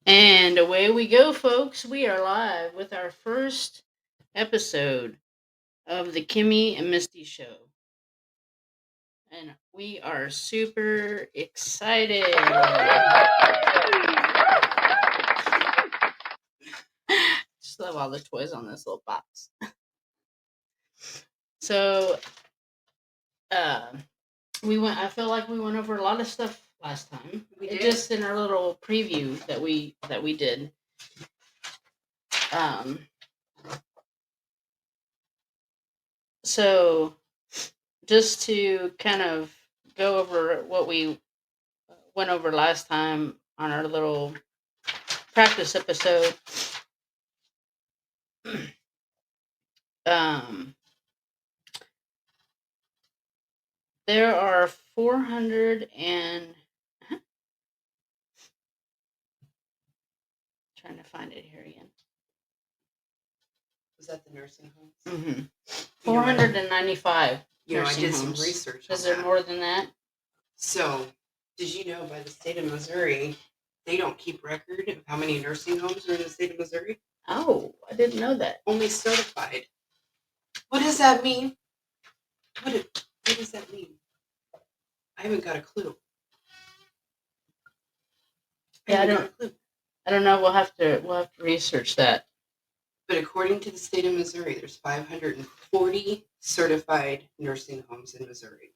And away we go, folks. We are live with our first episode of the Kimmy and Misty show. And we are super excited. Just love all the toys on this little box. So, uh, I feel like we went over a lot of stuff last time. We did. Just in our little preview that we did. So, just to kind of go over what we went over last time on our little practice episode. um, there are 400 and trying to find it here again. Was that the nursing homes? Mm-hmm. 495. I did homes. Some research. Is there more than that? So, did you know by the state of Missouri, they don't keep record of how many nursing homes are in the state of Missouri? Oh, I didn't know that. Only certified. What does that mean? What does that mean? I haven't got a clue. I don't know. We'll have to research that. But according to the state of Missouri, there's 540 certified nursing homes in Missouri.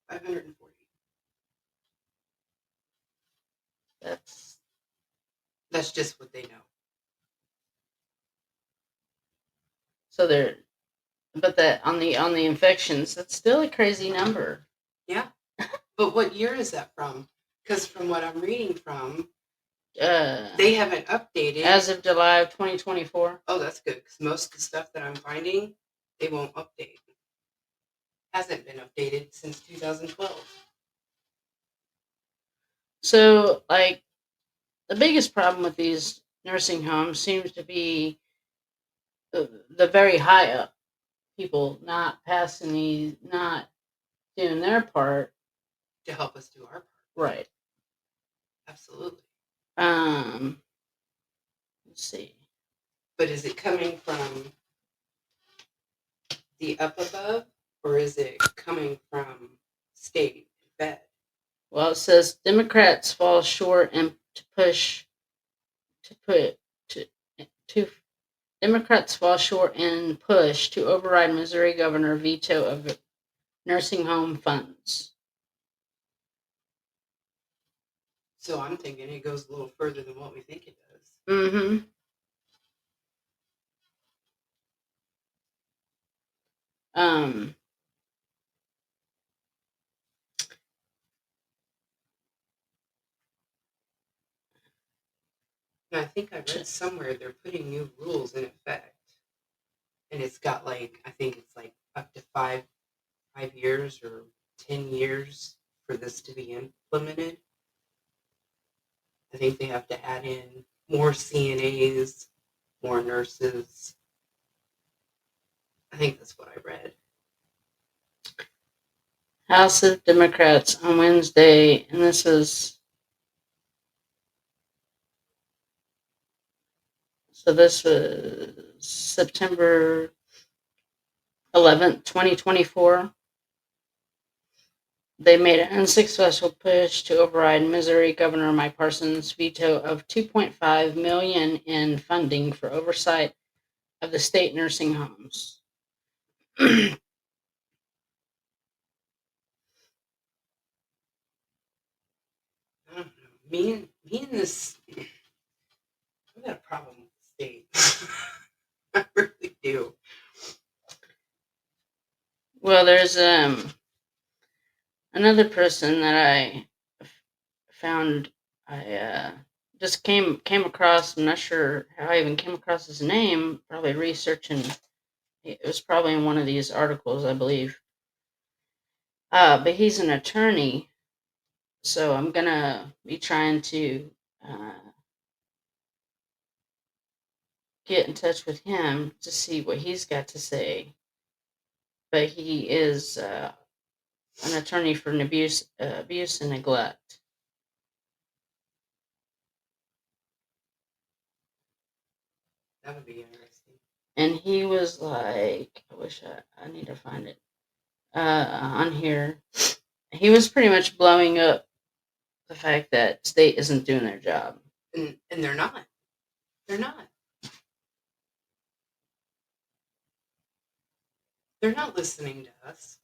540. That's just what they know. So but that on the infections, that's still a crazy number. Yeah. But what year is that from? Because from what I'm reading from, they haven't updated. As of July of 2024. Oh, that's good. Because most of the stuff that I'm finding, they won't update. Hasn't been updated since 2012. So, like, the biggest problem with these nursing homes seems to be the very high up people not doing their part to help us do our part. Right. Absolutely. Let's see. But is it coming from the up above, or is it coming from state and fed? Well, it says Democrats fall short and Democrats fall short and push to override Missouri governor veto of nursing home funds. So I'm thinking it goes a little further than what we think it does. Mm-hmm. And I think I read somewhere they're putting new rules in effect. And it's got I think it's up to five years or 10 years for this to be implemented. I think they have to add in more CNAs, more nurses. I think that's what I read. House of Democrats on Wednesday, and this was September 11th, 2024. They made an unsuccessful push to override Missouri Governor Mike Parson's veto of $2.5 million in funding for oversight of the state nursing homes. I don't know. Me and this, I've got a problem with the state. I really do. Well, there's another person that I found. I just came across. I'm not sure how I even came across his name. Probably researching. It was probably in one of these articles, I believe. But he's an attorney, so I'm gonna be trying to get in touch with him to see what he's got to say. But he is an attorney for abuse and neglect. That would be interesting. and he was like, I wish I need to find it on here. He was pretty much blowing up the fact that state isn't doing their job. And they're not. They're not. They're not listening to us.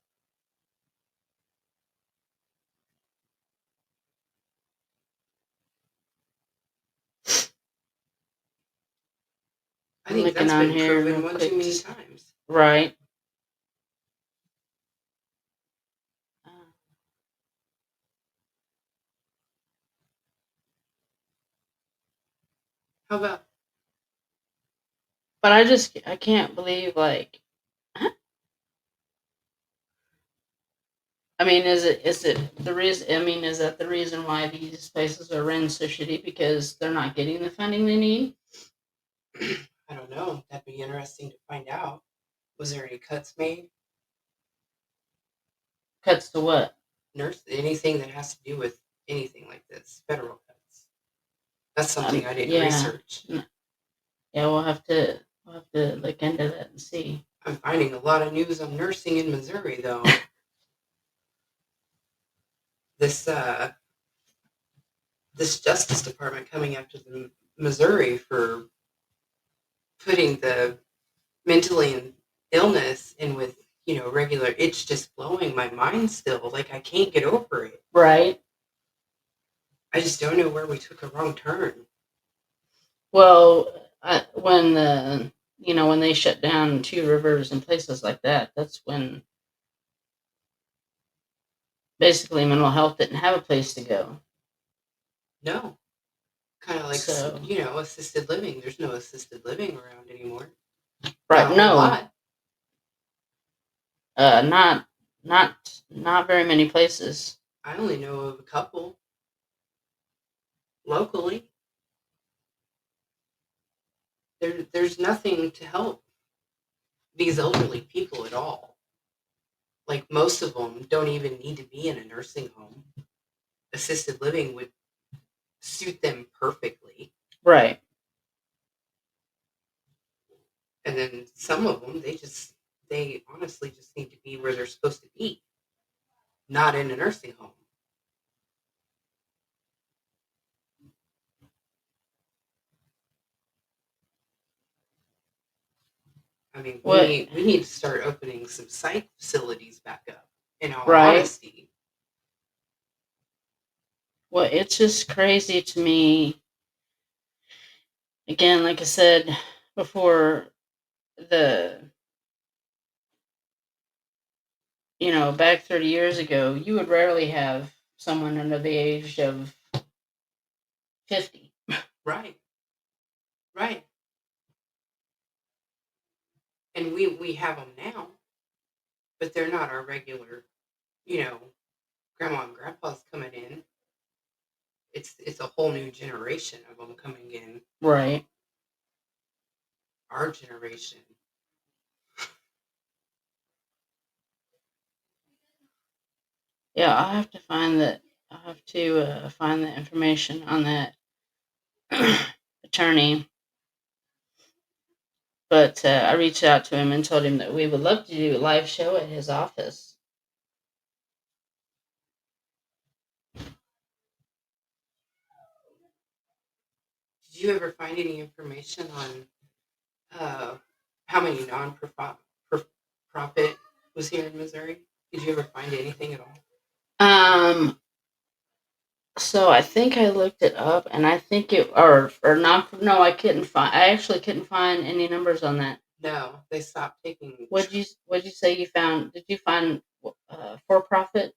I I'm think looking that's on been here proven real one quick. too many times. Right. Uh, How about But I can't believe like I mean, is it the reason? I mean, is that the reason why these places are run so shitty because they're not getting the funding they need? I don't know. That'd be interesting to find out. Was there any cuts made? Cuts to what? Anything that has to do with anything like this, federal cuts. That's something I didn't Yeah, research. yeah. We'll have to look into that and see. I'm finding a lot of news on nursing in Missouri, though. This this Justice Department coming after the Missouri for putting the mentally illness in with regular. It's just blowing my mind still. Like I can't get over it. Right. I just don't know where we took a wrong turn. Well, when the when they shut down Two Rivers and places like that, that's when basically mental health didn't have a place to go. No, kind of like So assisted living. There's no assisted living around anymore. right, Not a whole no, lot. not very many places. I only know of a couple locally. There's nothing to help these elderly people at all. Like most of them don't even need to be in a nursing home. Assisted living would suit them perfectly. Right. And then some of them, they honestly just need to be where they're supposed to be, not in a nursing home. I mean, What? we need to start opening some psych facilities back up. In all Right. honesty, Well, it's just crazy to me. Again, like I said before, the back 30 years ago, you would rarely have someone under the age of 50. right, right. And we have them now, but they're not our regular. You know, grandma and grandpa's coming in. It's a whole new generation of them coming in. Right. Our generation. Yeah, I'll have to find that. I'll have to find the information on that attorney. But I reached out to him and told him that we would love to do a live show at his office. Did you ever find any information on how many profit was here in Missouri? Did you ever find anything at all? So I think I looked it up, and I think it or not. No, I couldn't find. I actually couldn't find any numbers on that. No, they stopped taking. What'd you say you found? Did you find for profit?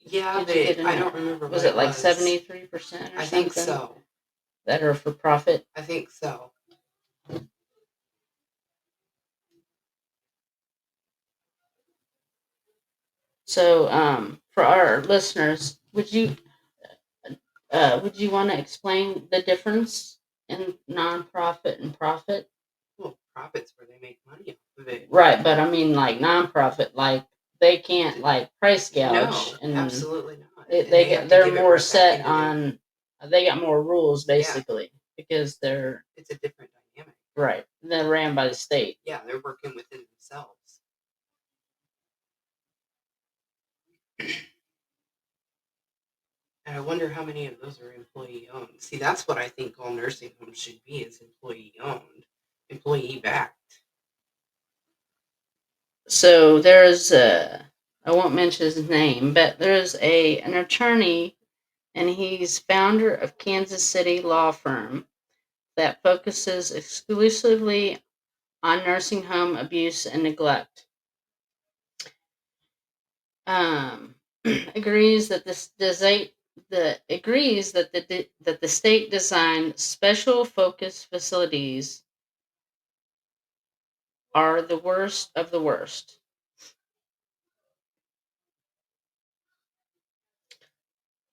Yeah, Did but I don't remember. Was what it like was. 73% or I something? think so. That are for profit. I think so. So, for our listeners, would you want to explain the difference in nonprofit and profit? Well, profits where they make money off of it. Right, but I mean like nonprofit, like they can't like price gouge, No, and absolutely not. they're have to more give it right back set into their. on. They got more rules basically because they're It's a different dynamic. right. They're ran by the state. Yeah, they're working within themselves. And I wonder how many of those are employee owned. See, that's what I think all nursing homes should be, is employee owned, employee backed. So there's I won't mention his name, but there's an attorney, and he's founder of Kansas City law firm that focuses exclusively on nursing home abuse and neglect. Um, agrees that the state designed special focus facilities are the worst of the worst.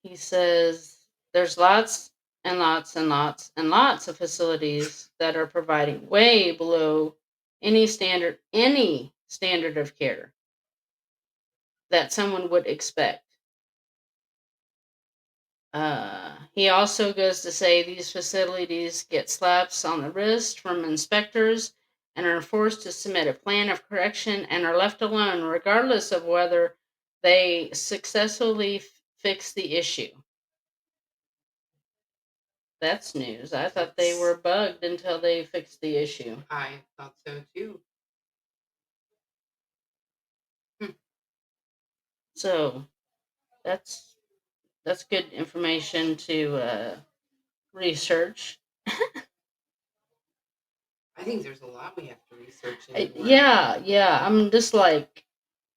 He says there's lots and lots and lots and lots of facilities that are providing way below any standard of care that someone would expect. He also goes to say these facilities get slaps on the wrist from inspectors and are forced to submit a plan of correction and are left alone regardless of whether they successfully fix the issue. That's news. I thought they were bugged until they fixed the issue. I thought so too. So that's good information to research. I think there's a lot we have to research Yeah. I'm just like,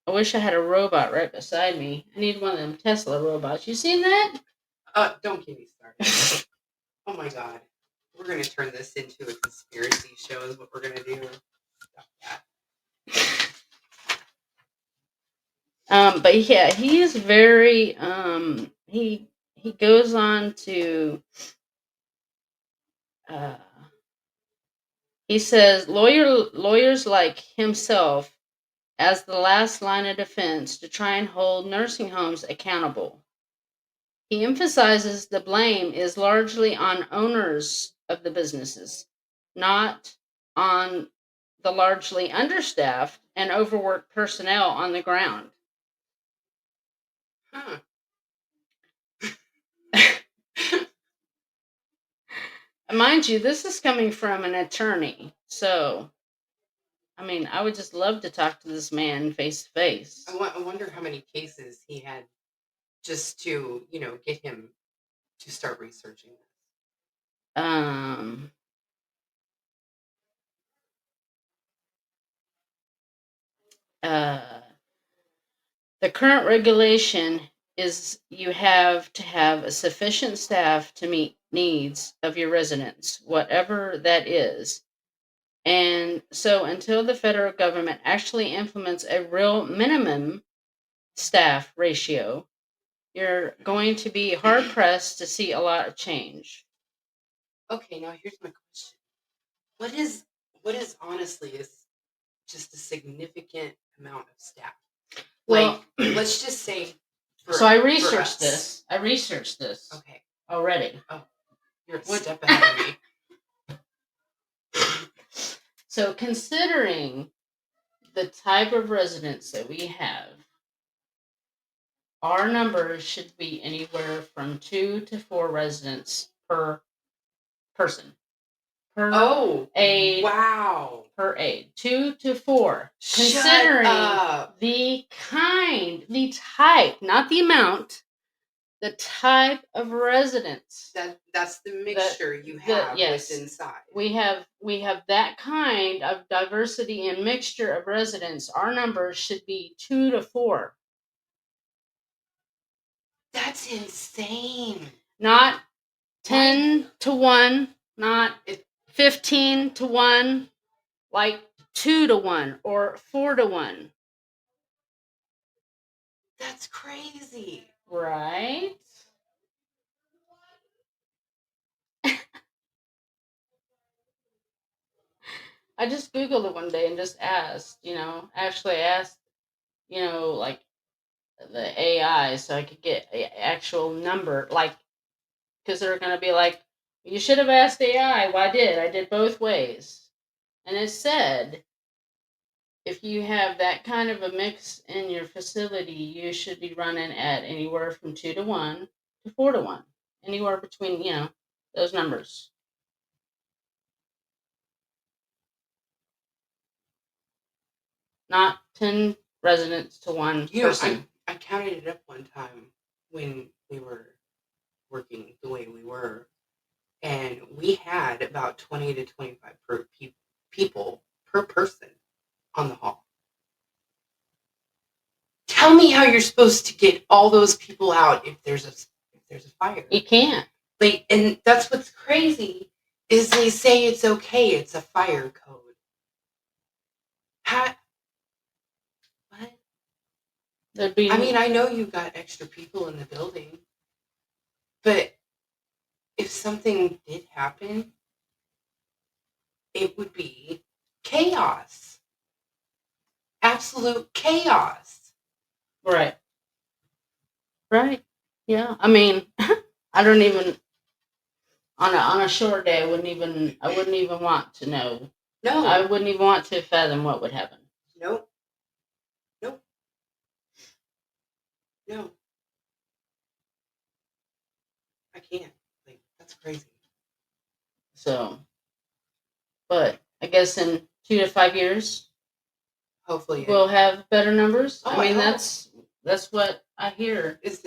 I wish I had a robot right beside me. I need one of them Tesla robots. You seen that? Don't get me started. Oh my god. We're going to turn this into a conspiracy show is what we're going to do. Stop that. But yeah, he is very he goes on to uh he says lawyers like himself as the last line of defense to try and hold nursing homes accountable. He emphasizes the blame is largely on owners of the businesses, not on the largely understaffed and overworked personnel on the ground. Huh. Mind you, this is coming from an attorney. So, I mean, I would just love to talk to this man face to face. I wonder how many cases he had just to, get him to start researching this. The current regulation is you have to have a sufficient staff to meet needs of your residents, whatever that is. And so until the federal government actually implements a real minimum staff ratio, you're going to be hard pressed to see a lot of change. Okay, now here's my question. What is honestly is just a significant amount of staff? Well, let's just say so I researched this. Okay. Already. Oh, you're a step ahead of me. So considering the type of residents that we have, our numbers should be anywhere from 2 to 4 residents per person. Per aide. Wow. Per aide. 2 to 4. Shut Considering up. the type, not the amount, the type of residents. That's the mixture you have inside. We have that kind of diversity and mixture of residents. Our numbers should be 2 to 4. That's insane. Not 10 to 1, not 15 to 1, like 2 to 1 or 4 to 1. That's crazy. Right? I just Googled it one day and just asked, like the AI so I could get an actual number, like, because they're going to be like, You should have asked AI. Well, I did both ways. And it said if you have that kind of a mix in your facility, you should be running at anywhere from 2 to 1 to 4 to 1. Anywhere between, those numbers. Not 10 residents to one person. I counted it up one time when we were working the way we were, and we had about 20 to 25 people per person on the hall. Tell me how you're supposed to get all those people out if there's a fire. You can't. And that's what's crazy is they say it's okay. It's a fire code. What? I mean, I know you got extra people in the building, but if something did happen, it would be chaos. Absolute chaos. Right. Right. Yeah. I mean, I don't even on a short day. I wouldn't even want to know. No. I wouldn't even want to fathom what would happen. Nope. Nope. No. I can't. That's crazy. So, but I guess in 2 to 5 years, hopefully we'll have better numbers. Oh, I mean, that's what I hear. Is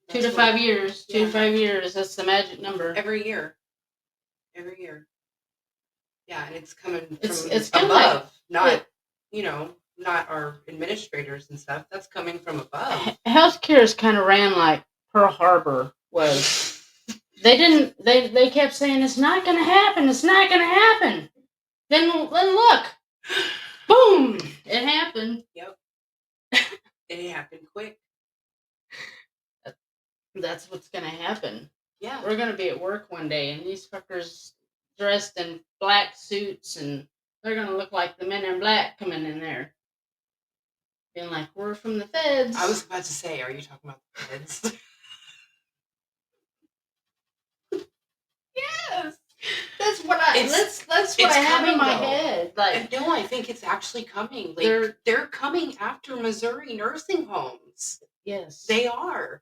2 to 5 years. Yeah. 2 to 5 years. That's the magic number. Every year. Yeah, and it's coming from it's above, not not our administrators and stuff. That's coming from above. Healthcare is kind of ran like Pearl Harbor was. They kept saying it's not going to happen. It's not going to happen. Then look, boom, it happened. Yep. It happened quick. That's what's going to happen. Yeah. We're going to be at work one day, and these fuckers dressed in black suits, and they're going to look like the men in black coming in there. Being like, we're from the feds. I was about to say, are you talking about the feds? Yes. That's what I have in my head. No, I think it's actually coming. They're coming after Missouri nursing homes. Yes. They are.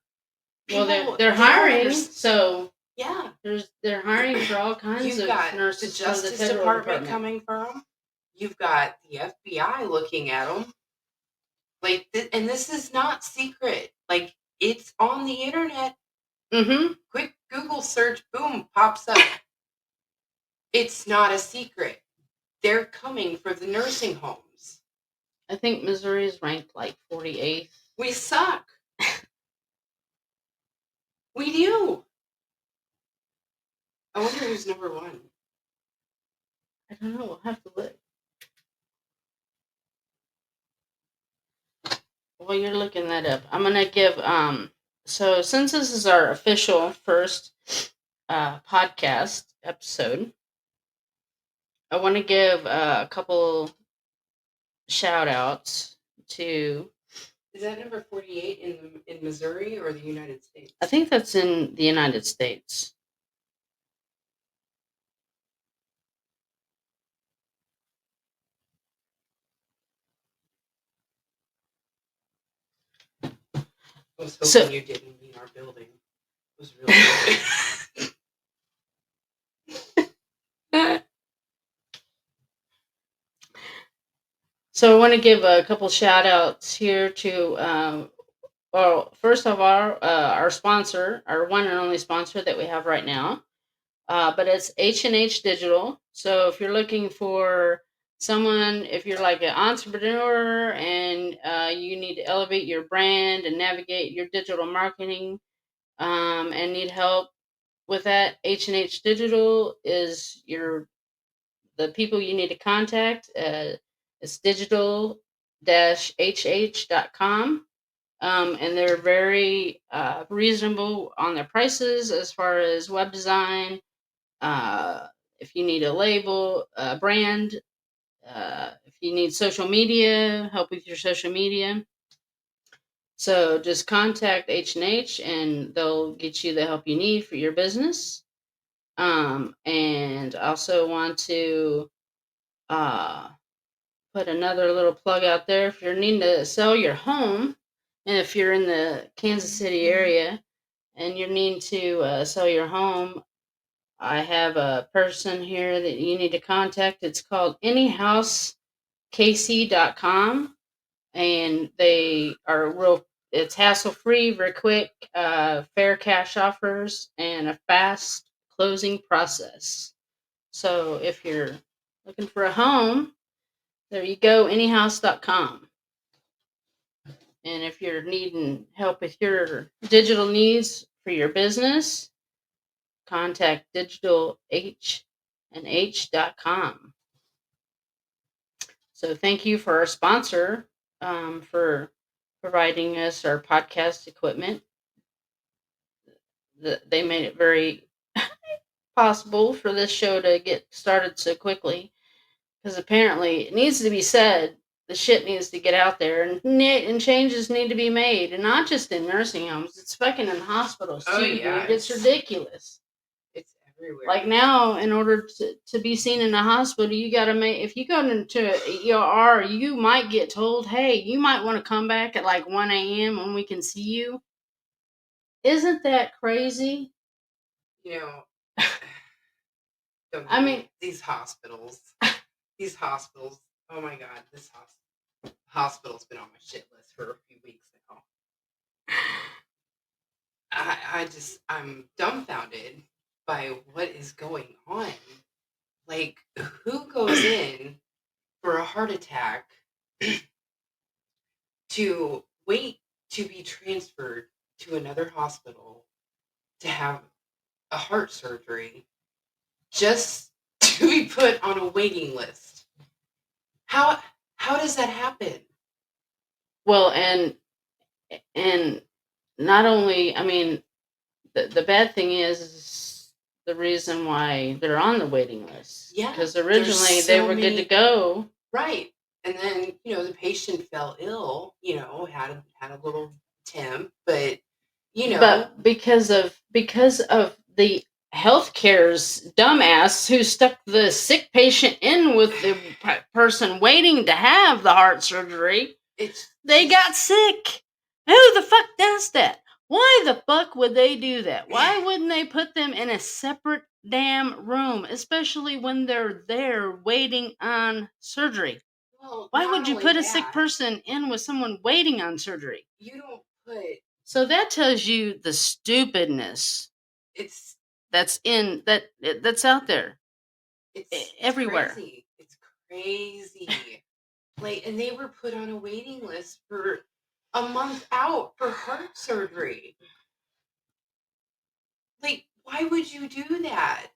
Well, they're hiring, so yeah. They're hiring for all kinds of nurses. The Justice Department coming for them. You've got the FBI looking at them. And this is not secret. It's on the internet. Mm-hmm. Quick Google search, boom, pops up. It's not a secret. They're coming for the nursing homes. I think Missouri is ranked 48th. We suck. We do. I wonder who's number one. I don't know. We'll have to look. While you're looking that up, I'm gonna give So since this is our official first podcast episode, I want to give a couple shout outs to. Is that number 48 in Missouri or the United States? I think that's in the United States. I was hoping you didn't mean our building. It was really good. So I want to give a couple shout outs here to, first of all, our sponsor, our one and only sponsor that we have right now. But it's H&H Digital. So if you're looking for someone, if you're like an entrepreneur and you need to elevate your brand and navigate your digital marketing and need help with that, H&H Digital is the people you need to contact. It's digital-hh.com. And they're very reasonable on their prices as far as web design. If you need a label, a brand, if you need social media, help with your social media. So just contact H&H and they'll get you the help you need for your business. And also want to uh, put another little plug out there. If you're needing to sell your home, and if you're in the Kansas City area and you're needing to sell your home, I have a person here that you need to contact. It's called anyhousekc.com, and they are real. It's hassle free, very quick, fair cash offers, and a fast closing process. So if you're looking for a home, there you go, anyhouse.com. And if you're needing help with your digital needs for your business, contact digitalh&h.com. So thank you for our sponsor for providing us our podcast equipment. They made it very possible for this show to get started so quickly, because apparently it needs to be said, the shit needs to get out there, and changes need to be made, and not just in nursing homes. It's fucking in hospitals too, yeah, dude. It's ridiculous. It's everywhere. Like now, in order to be seen in a hospital, you gotta make. If you go into an ER, you might get told, "Hey, you might want to come back at like 1 a.m. when we can see you." Isn't that crazy? You know, I mean, these hospitals. Oh my God, this hospital's been on my shit list for a few weeks now. I'm dumbfounded by what is going on. Like, who goes in for a heart attack to wait to be transferred to another hospital to have a heart surgery just to be put on a waiting list? How does that happen? well, and not only, I mean, the bad thing is the reason why they're on the waiting list. Yeah, because originally they were good to go. Right. And then, the patient fell ill, had a little temp, but But because of the healthcare's dumbass who stuck the sick patient in with the person waiting to have the heart surgery, they got sick. Who the fuck does that? Why the fuck would they do that? Why wouldn't they put them in a separate damn room, especially when they're there waiting on surgery? Well, why would you put a sick person in with someone waiting on surgery? You don't put. So that tells you the stupidness It's that's out there. It's everywhere. Crazy. It's crazy. Like, and they were put on a waiting list for a month out for heart surgery. Like, why would you do that?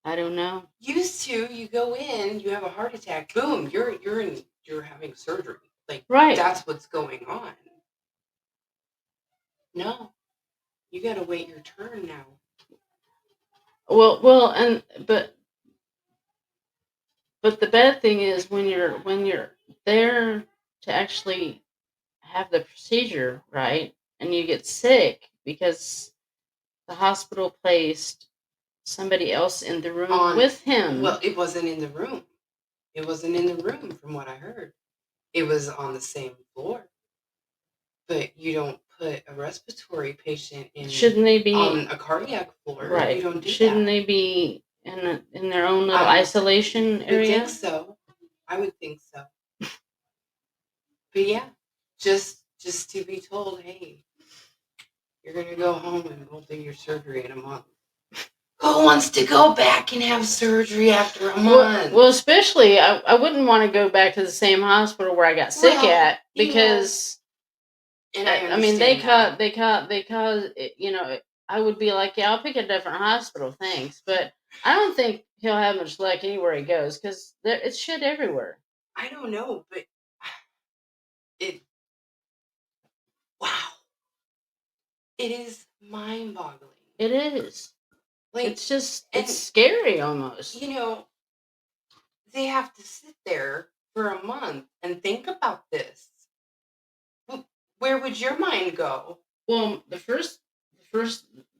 I don't know. Used to, you go in, you have a heart attack, boom, you're having surgery. Like, right. That's what's going on. No, you got to wait your turn now. Well, but the bad thing is when you're there to actually have the procedure, right, and you get sick because the hospital placed somebody else in the room with him. Well, it wasn't in the room. It wasn't in the room, from what I heard. It was on the same floor. But you don't put a respiratory patient in. Shouldn't they be on a cardiac floor? Right. You don't do Shouldn't that. they be in their own little isolation area? I think so. I would think so. But yeah, just to be told, hey, you're gonna go home and we'll do your surgery in a month. Who wants to go back and have surgery after a month? Well, especially I wouldn't want to go back to the same hospital where I got sick at, because I mean they cause I would be like, yeah, I'll pick a different hospital, thanks, but I don't think he'll have much luck anywhere he goes, because it's shit everywhere. I don't know, but wow, it is mind-boggling. It is. Like, it's just, it's scary almost. They have to sit there for a month and think about this. Where would your mind go? Well, the first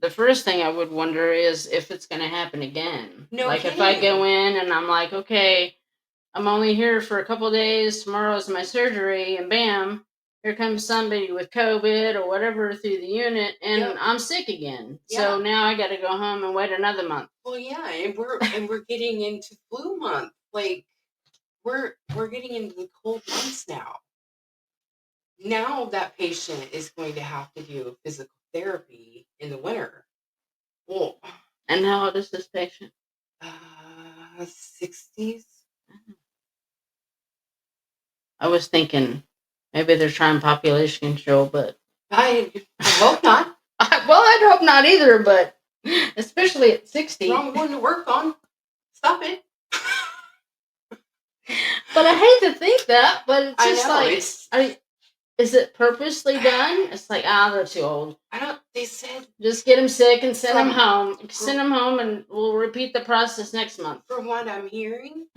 the first thing I would wonder is if it's going to happen again. No Like if I kidding. go in and I'm like, okay, I'm only here for a couple days. Tomorrow's my surgery, and bam, here comes somebody with COVID or whatever through the unit, and Yep. I'm sick again. So Yeah. now I got to go home and wait another month. Well, yeah, and we're getting into flu month. Like we're getting into the cold months now. Now that patient is going to have to do physical therapy in the winter. Well, And how old is this patient? 60s. I was thinking maybe they're trying population control, but I hope not. well, I'd hope not either, but especially at 60. Wrong one to work on. Stop it. But I hate to think that, but it's I just know, like, it's- is it purposely done? It's like, they're too old. They said Just get them sick and send them From- home. Send them home, and we'll repeat the process next month. from what I'm hearing,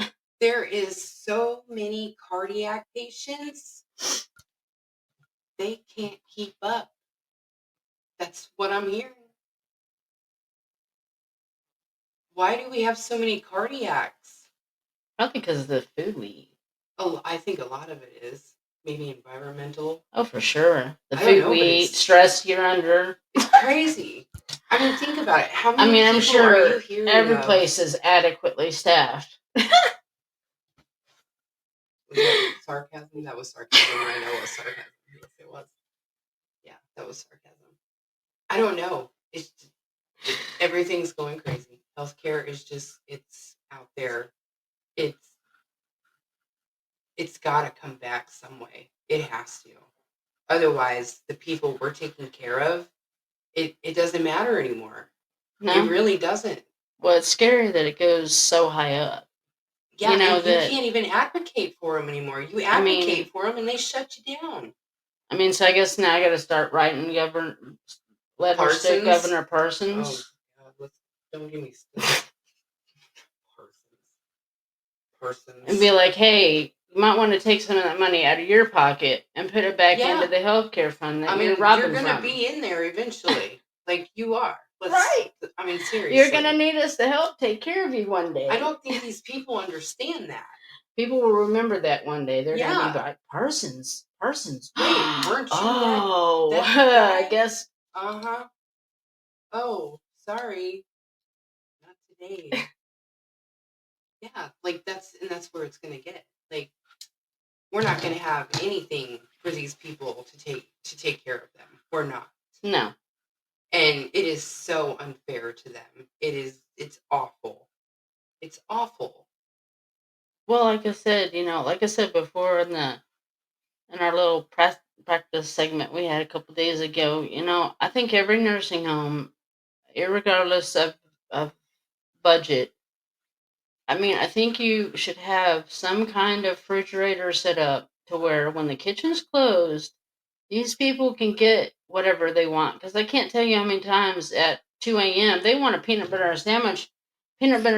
there is so many cardiac patients, they can't keep up. That's what I'm hearing. Why do we have so many cardiacs? Probably because of the food we eat. Oh, I think a lot of it is maybe environmental. Oh, for sure. The I don't food know, we but eat, it's- stress you're under. It's crazy. I mean, think about it. How many I'm people are you sure hearing every of? place is adequately staffed. Was that sarcasm? That was sarcasm. I know it was sarcasm. Yes, it was. Yeah, that was sarcasm. I don't know. Everything's going crazy. Healthcare is just, it's out there. It's got to come back some way. It has to. Otherwise, the people we're taking care of, it doesn't matter anymore. No? It really doesn't. Well, it's scary that it goes so high up. Yeah, You know and that- you can't even advocate for them anymore. You advocate for them, and they shut you down. I mean, so I guess now I got to start writing letters to Parsons? Governor Parsons. Oh, God, don't give me stuff. Parsons. And be like, hey, you might want to take some of that money out of your pocket and put it back Yeah. into the healthcare fund that I mean, you're robbing going to from. be in there eventually. Like you are. Right. I mean, seriously. You're going to need us to help take care of you one day. I don't think these people understand that. People will remember that one day. They're going to Yeah. be like, Parsons. Wait, weren't you Oh, that guy? I guess. Uh-huh. Oh, sorry. Not today. Yeah, like that's where it's gonna get. Like, we're not gonna have anything for these people to take care of them. We're not. No. And it is so unfair to them. It's awful. It's awful. Well, like I said before in our little practice segment we had a couple days ago, I think every nursing home, irregardless of budget, I mean, I think you should have some kind of refrigerator set up to where when the kitchen's closed, these people can get whatever they want. Because I can't tell you how many times at 2 a.m. they want a peanut butter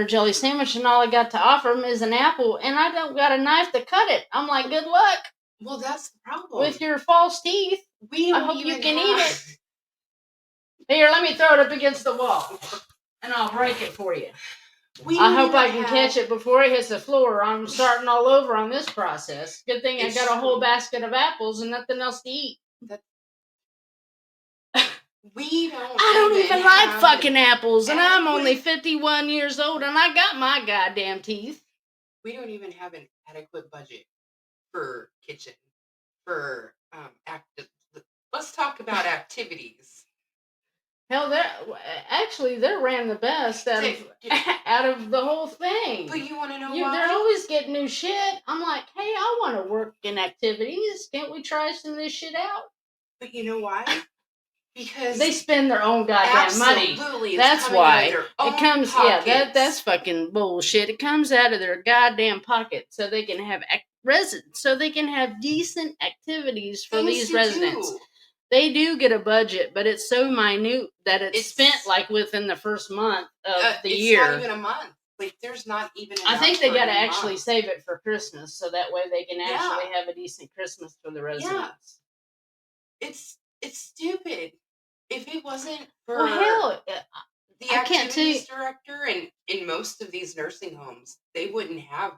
jelly sandwich, and all I got to offer them is an apple, and I don't got a knife to cut it. I'm like, good luck. Well, that's the problem. With your false teeth. We I don't hope you even can have... eat it. Here, let me throw it up against the wall, and I'll break it for you. I hope I can catch it before it hits the floor. I'm starting all over on this process. Good thing I got a whole basket of apples and nothing else to eat. I don't even like fucking apples, and I'm only 51 years old, and I got my goddamn teeth. We don't even have an adequate budget for kitchen, for let's talk about activities. Hell, they're ran the best out of the whole thing. But you want to know why? They're always getting new shit. I'm like, hey, I want to work in activities. Can't we try some of this shit out? But you know why? Because they spend their own goddamn money. That's why it comes. Pockets. Yeah, that's fucking bullshit. It comes out of their goddamn pocket, so they can have so they can have decent activities for these residents. They do get a budget, but it's so minute that it's spent like within the first month of the year. It's not even a month. Like, there's not even. I think they got to actually save it for Christmas, so that way they can actually have a decent Christmas for the residents. Yeah. It's stupid. if it wasn't for Well, hell, the I can't activities tell director, and in most of these nursing homes, they wouldn't have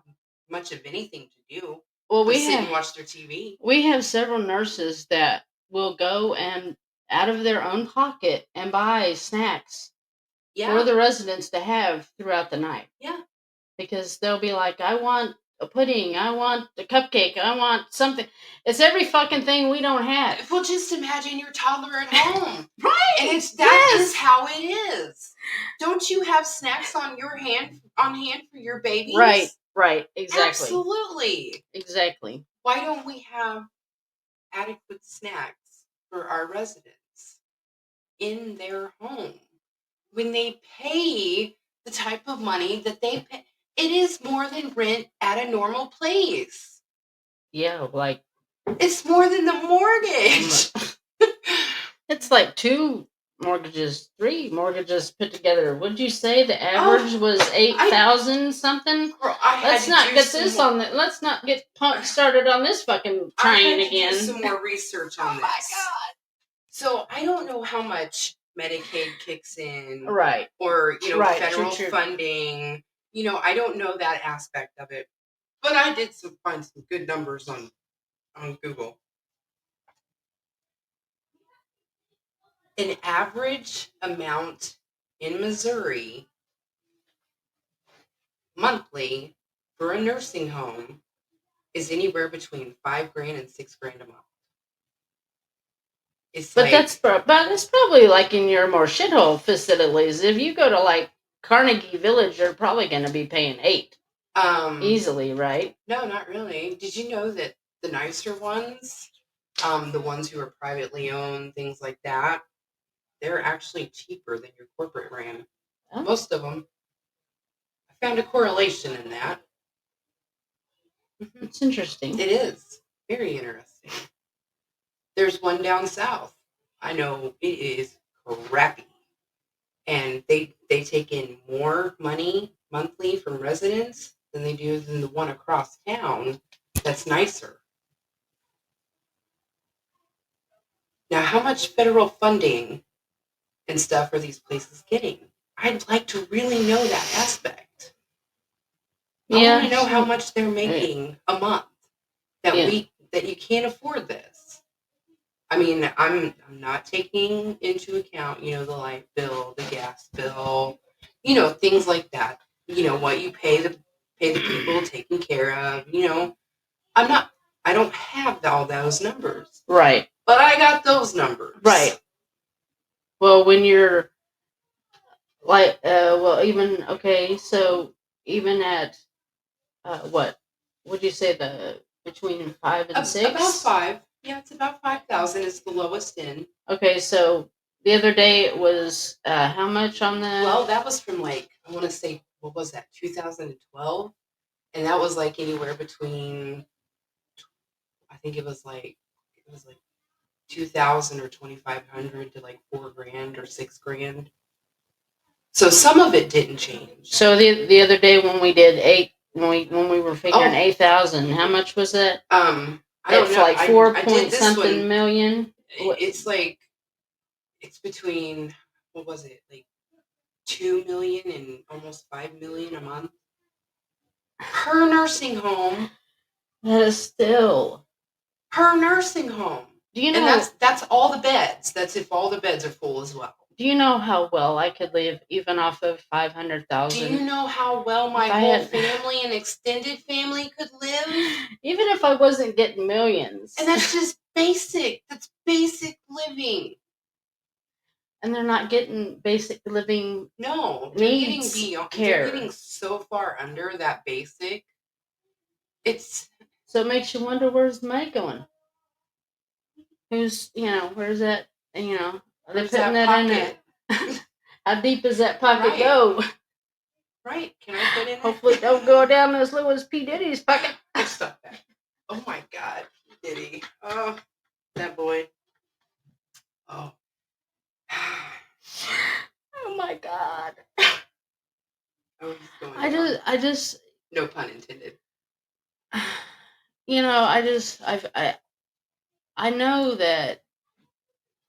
much of anything to do well, but sit and watch their TV. we have several nurses that will go and out of their own pocket and buy snacks for Yeah, the residents to have throughout the night. yeah. Because they'll be like, I want a pudding, I want a cupcake, I want something. It's every fucking thing we don't have. Well, just imagine your toddler at home. Right. And that is Yes. how it is. Don't you have snacks on hand for your babies? Right. Right. Exactly. Absolutely. Exactly. Why don't we have adequate snacks for our residents in their home when they pay the type of money that they pay? It is more than rent at a normal place. Yeah, like It's more than the mortgage. it's like 3 mortgages put together. Would you say the average was 8,000 something? Girl, Let's not get this on the. Let's not get started on this fucking train again. Do some more research on this. My God. So I don't know how much Medicaid kicks in, Right? Or Right, federal true. funding. I don't know that aspect of it, but I did find some good numbers on Google. An average amount in Missouri monthly for a nursing home is anywhere between $5,000 and $6,000 a month. But that's probably like in your more shithole facilities. If you go to like Carnegie Village, you're probably going to be paying 8 easily, right? No, not really. Did you know that the nicer ones, the ones who are privately owned, things like that, they're actually cheaper than your corporate ran. Oh. Most of them. I found a correlation in that. It's interesting. It is very interesting. There's one down south. I know it is crappy, and they take in more money monthly from residents than they do than the one across town that's nicer. Now, how much federal funding and stuff are these places getting? I'd like to really know that aspect. I want to know how much they're making a month that you can't afford this. I mean, I'm not taking into account, the light bill, the gas bill, things like that. What you pay the people taken care of. I don't have all those numbers. Right. But I got those numbers. Right. Well, when you're like, so even at what would you say between 5 and 6? About 5. Yeah, it's about 5,000 is the lowest end. Okay, so the other day it was how much on the? Well, that was from I want to say, what was that, 2012, and that was anywhere between, I think it was like 2,000 or 2,500 to $4,000 or $6,000. So some of it didn't change. So the other day when we did 8, when we were figuring 8,000, how much was that? I don't know. Like 4 point something million. It's it's between, what was it, 2 million and almost 5 million a month per nursing home. That is still per nursing home. Do you know? And that's all the beds. That's if all the beds are full as well. Do you know how well I could live even off of 500,000? Do you know how well my whole family and extended family could live? Even if I wasn't getting millions. And that's just basic. That's basic living. And they're not getting basic living. No, they're getting beyond care. They're getting so far under that basic. So it makes you wonder, where's the money going? Who's where's that? Are they putting that in there? How deep does that pocket go? Right. Can I put in? Hopefully, don't go down as low as P. Diddy's pocket. Stop that. Oh my God, P. Diddy. Oh, that boy. Oh. Oh my God. Oh, he's going. I just. No pun intended. I know that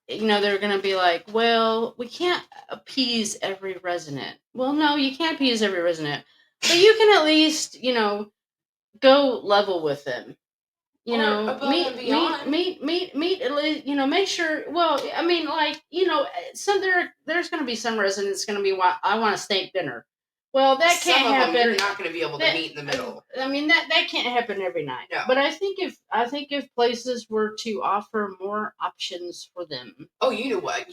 they're going to be like, well, we can't appease every resident. Well, no, you can't appease every resident, but you can at least, go level with them. Or above and beyond. Meet. At least, make sure. Well, I mean, like, some there's going to be some residents going to be, I want a steak dinner. Well, that Some can't of them happen. you're not going to be able to meet in the middle. I mean, that can't happen every night. No. But I think if places were to offer more options for them. Oh, you know what?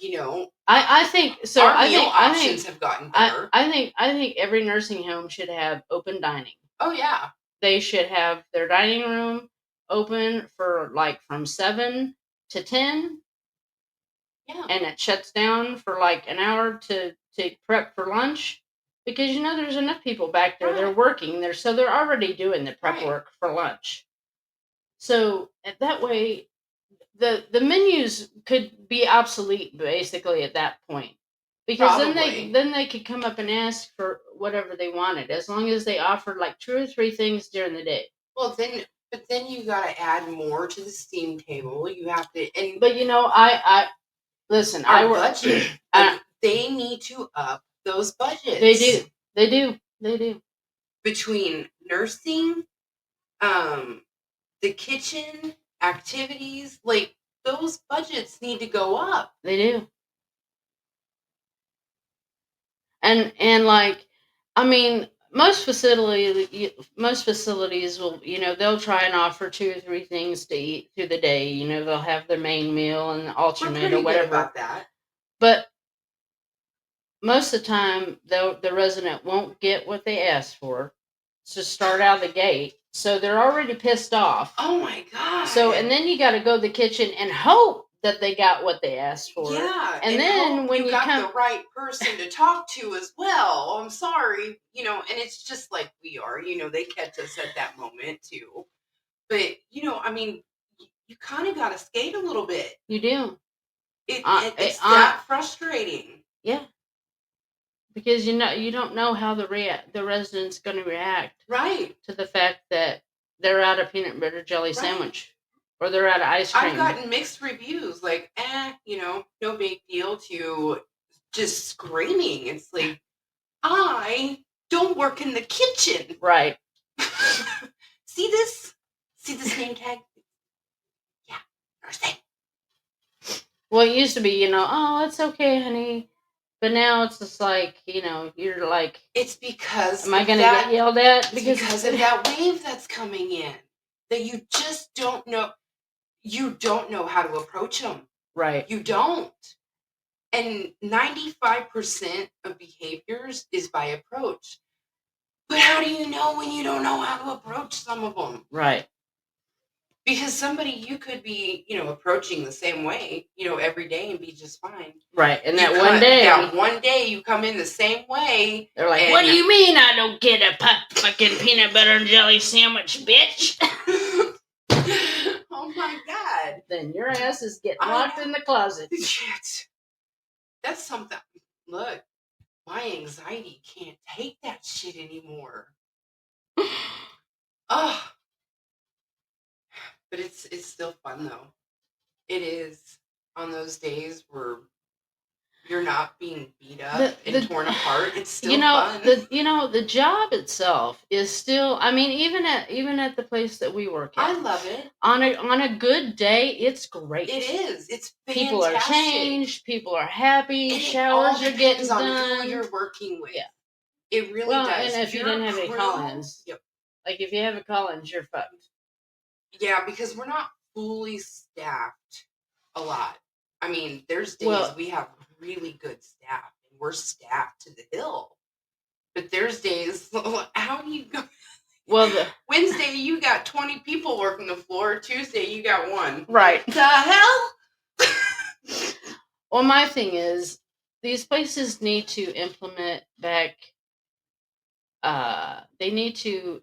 I think so. Our meal options have gotten better. I think every nursing home should have open dining. Oh yeah. They should have their dining room open for like from 7 to 10. Yeah. And it shuts down for like an hour to prep for lunch, because there's enough people back there. Right. They're working there, so they're already doing the prep work for lunch. So that way, the menus could be obsolete basically at that point, because then they could come up and ask for whatever they wanted, as long as they offered like 2 or 3 things during the day. Well, then you got to add more to the steam table. You have to, but I listen. Our budget. They need to up those budgets. They do. Between nursing, the kitchen, activities, like those budgets need to go up. They do. And like, I mean, most facilities will, they'll try and offer 2 or 3 things to eat through the day. They'll have their main meal and alternate or whatever. Good about that. But most of the time, the resident won't get what they asked for to start out the gate, so they're already pissed off. Oh my god! So, and then you got to go to the kitchen and hope that they got what they asked for. Yeah, and then when you got the right person to talk to as well. I'm sorry, and it's just like we are. They catch us at that moment too. But I mean, you kind of got to skate a little bit. You do. It's that frustrating. Yeah. Because you don't know how the resident's going to react, right, to the fact that they're out of peanut butter jelly sandwich, or they're out of ice cream. I've gotten mixed reviews, like, no big deal, to just screaming. It's like, I don't work in the kitchen, right? See this name tag? Yeah, nursing. Well, it used to be, oh, it's okay, honey. But now it's just like, you're like... It's because... Am I going to get yelled at? Because of that wave that's coming in. That you just don't know. You don't know how to approach them. Right. You don't. And 95% of behaviors is by approach. But how do you know when you don't know how to approach some of them? Right. Because somebody you could be, approaching the same way, every day and be just fine. Right. And that one day you come in the same way. They're like, what do you mean I don't get a fucking peanut butter and jelly sandwich, bitch? Oh my god. Then your ass is getting locked in the closet. Shit. That's something. Look, my anxiety can't take that shit anymore. Oh. But it's still fun though. It is, on those days where you're not being beat up and torn apart. It's still fun. The job itself is still. I mean, even at the place that we work at, I love it. On a good day, it's great. It is. It's fantastic. People are changed. People are happy. Showers are getting done. On who you're working with. Yeah, it really does. And if you didn't have any call-ins, yep. Like if you have a call-ins, you're fucked. Yeah, because we're not fully staffed a lot. I mean, there's days we have really good staff and we're staffed to the hill. But there's days, how do you go? Well, Wednesday you got 20 people working the floor. Tuesday you got 1. Right. The hell? Well, my thing is, these places need to implement back. They need to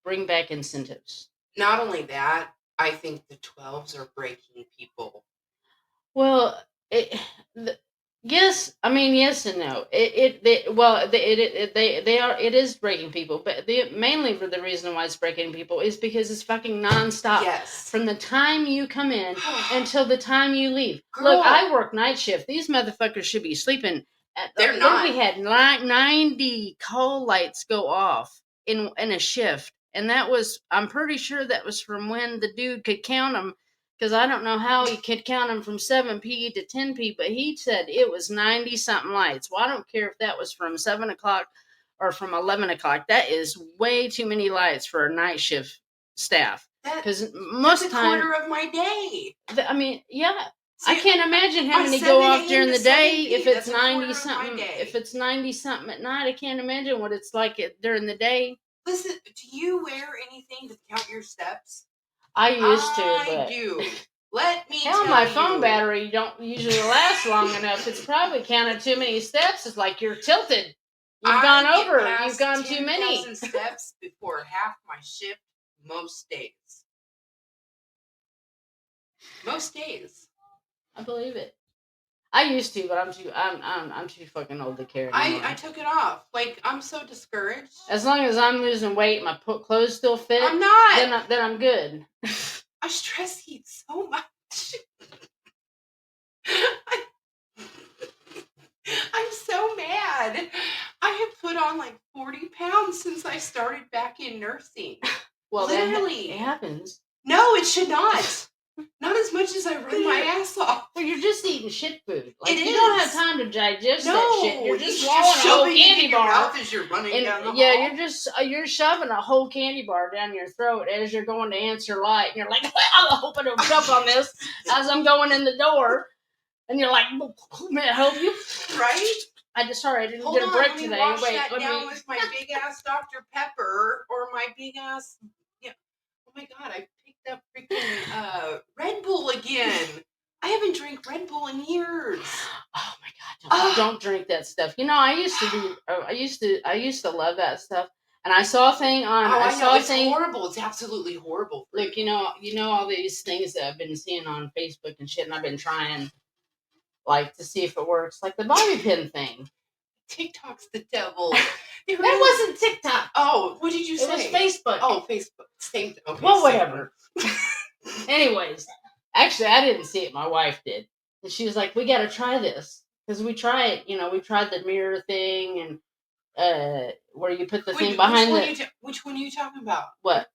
bring back incentives. Not only that, I think the 12s are breaking people. Well, Yes, I mean yes and no. It is breaking people, but mainly for the reason why it's breaking people is because it's fucking nonstop. Yes. From the time you come in until the time you leave. Girl. Look, I work night shift. These motherfuckers should be sleeping. They're Look, not. we had 90 call lights go off in a shift, and that was, I'm pretty sure that was from when the dude could count them, because I don't know how he could count them from 7p to 10p, but he said it was 90 something lights. Well, I don't care if that was from 7 o'clock or from 11 o'clock. That is way too many lights for a night shift staff. Because most that's a time, quarter of my day. I mean, yeah. See, I can't imagine how my many go 7 off during a.m. the to day 7 if p.m., it's that's a 90 quarter of my something. day. If it's 90 something at night, I can't imagine what it's like during the day. Listen, do you wear anything to count your steps? I used to, I but do. Let me hell, tell my you. phone battery don't usually last long enough. It's probably counted too many steps. It's like you're tilted. You've gone over. You've gone too many. 10,000 steps before half my shift most days. Most days. I believe it. I used to, but I'm too fucking old to care anymore. I took it off. Like, I'm so discouraged. As long as I'm losing weight, my clothes still fit. I'm not. Then I'm good. I stress eat so much. I'm so mad. I have put on like 40 pounds since I started back in nursing. Well, literally, it happens. No, it should not. Not as much as I run my ass off. Well, you're just eating shit food. Like, you don't have time to digest that shit. You're just swallowing just a whole shoving it candy in your bar. mouth as you're running down the Yeah, hall. you're shoving a whole candy bar down your throat as you're going to answer light, and you're like, well, I'm hoping to choke on this as I'm going in the door, and you're like, may I help you? Right? I didn't get a break today. Wash that down with my big ass Dr. Pepper or my big ass. Yeah. Oh my god, I picked up freaking Red Bull again. I haven't drank Red Bull in years. Oh my god, don't drink that stuff. You know, I used to love that stuff. And I saw a thing on. I know it's horrible. It's absolutely horrible. Look, you know all these things that I've been seeing on Facebook and shit, and I've been trying, like, to see if it works, like the bobby pin thing. TikTok's the devil. That wasn't TikTok. Oh, what did you say? It was Facebook. Oh, Facebook. Same. Okay, well, whatever. Anyways, actually, I didn't see it. My wife did, and she was like, "We got to try this because we try it. You know, we tried the mirror thing and where you put the thing behind which one are you talking about? What?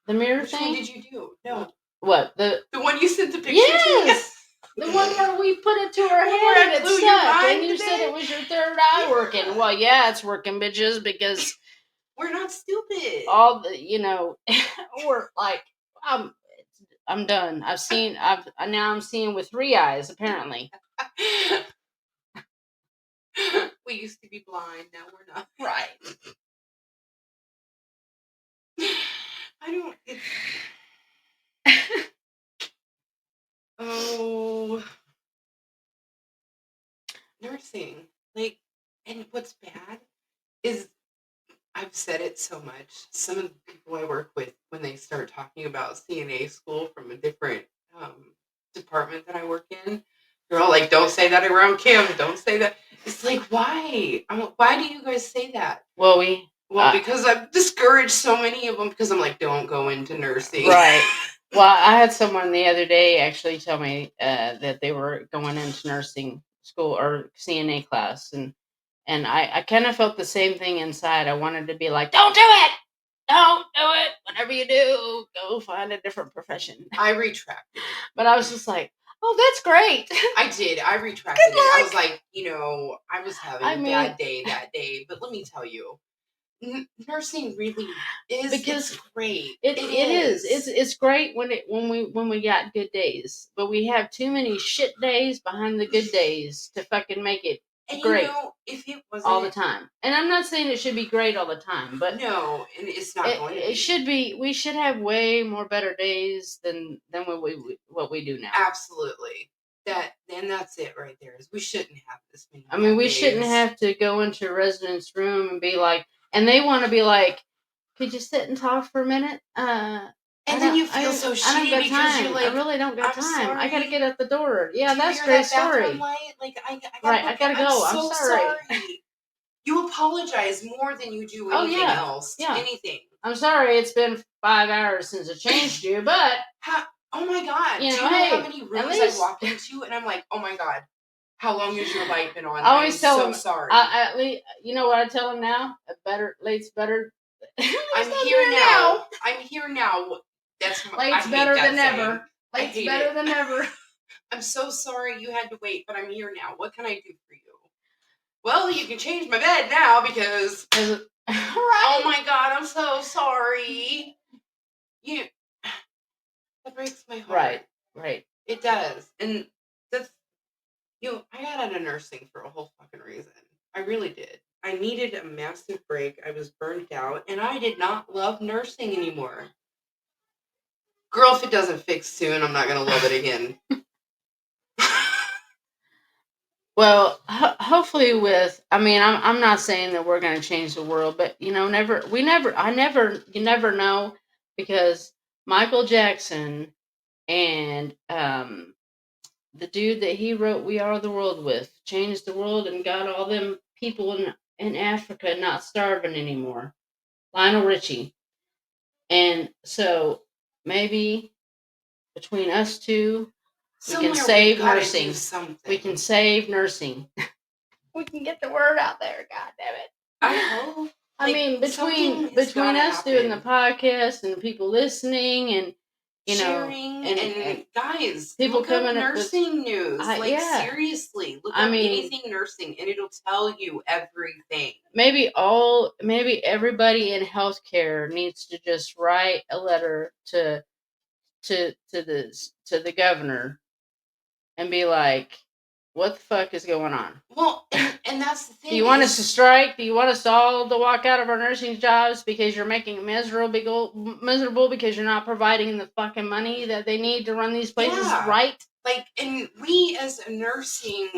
The mirror thing? Which one did you do? No. What? The one you sent the picture to? Yes! The one where we put it to our head and it stuck, and you said it was your third eye working. Well, yeah, it's working, bitches, because we're not stupid. All the, we're like, I'm done. I'm seeing with 3 eyes, apparently. We used to be blind, now we're not. Right. I don't. Oh, nursing. Like, and what's bad is I've said it so much. Some of the people I work with, when they start talking about CNA school from a different department that I work in, they're all like, "Don't say that around Kim. Don't say that." It's like, why? Why do you guys say that? Well, because I've discouraged so many of them because I'm like, don't go into nursing. Right. Well, I had someone the other day actually tell me that they were going into nursing school or CNA class, and I kind of felt the same thing inside. I wanted to be like, don't do it! Don't do it! Whatever you do, go find a different profession. I retracted. But I was just like, oh, that's great. I did. I retracted it. I was like, I was having a bad day that day. But let me tell you, nursing really is, because it's great. It is. It's great when we got good days, but we have too many shit days behind the good days to fucking make it great. If it wasn't all the time, and I'm not saying it should be great all the time, but no, and it's not going to be. It should be. We should have way more better days than what we do now. Absolutely. That's it right there. Is we shouldn't have this many. I mean, we shouldn't have to go into a resident's room and be like, and they want to be like, could you sit and talk for a minute? And then you feel so I don't shitty got because time. you're like, I really don't got I'm time. I gotta sorry. get out the door. Yeah, Do you that's hear great that bathroom story. light? Like, I gotta Right, go. I gotta I'm go. I'm so sorry. You apologize more than you do Oh anything yeah, else. yeah. Anything. I'm sorry. It's been 5 hours since I changed you, but Oh my god! you Do know, you know hey, how many at rooms I least walk into and I'm like, oh my god, how long has your light been on? I I'm always tell so them. sorry. At least you know what I tell them now. Late's better. I'm here now. I'm here now. That's I Late's hate better that than saying. ever. I Late's hate better it. than ever. I'm so sorry you had to wait, but I'm here now. What can I do for you? Well, you can change my bed now because. Right. Oh my god, I'm so sorry. You. That breaks my heart. Right. Right. It does, and that's I got out of nursing for a whole fucking reason. I really did. I needed a massive break. I was burnt out, and I did not love nursing anymore. Girl, if it doesn't fix soon, I'm not gonna love it again. Well, hopefully I'm not saying that we're going to change the world, but you never know, because Michael Jackson and the dude that he wrote "We Are the World" with changed the world and got all them people in Africa not starving anymore. Lionel Richie. And so maybe between us two, we can save nursing. We can save nursing. We can get the word out there. God damn it! I hope. I mean, between us doing the podcast and the people listening, and sharing, and guys, people look up coming up with nursing news. Seriously, look up anything nursing, and it'll tell you everything. Maybe everybody in healthcare needs to just write a letter to the governor and be like, what the fuck is going on? Well, and that's the thing. Do you want us to strike? Do you want us all to walk out of our nursing jobs because you're making it miserable because you're not providing the fucking money that they need to run these places right? Like, and we as a nursing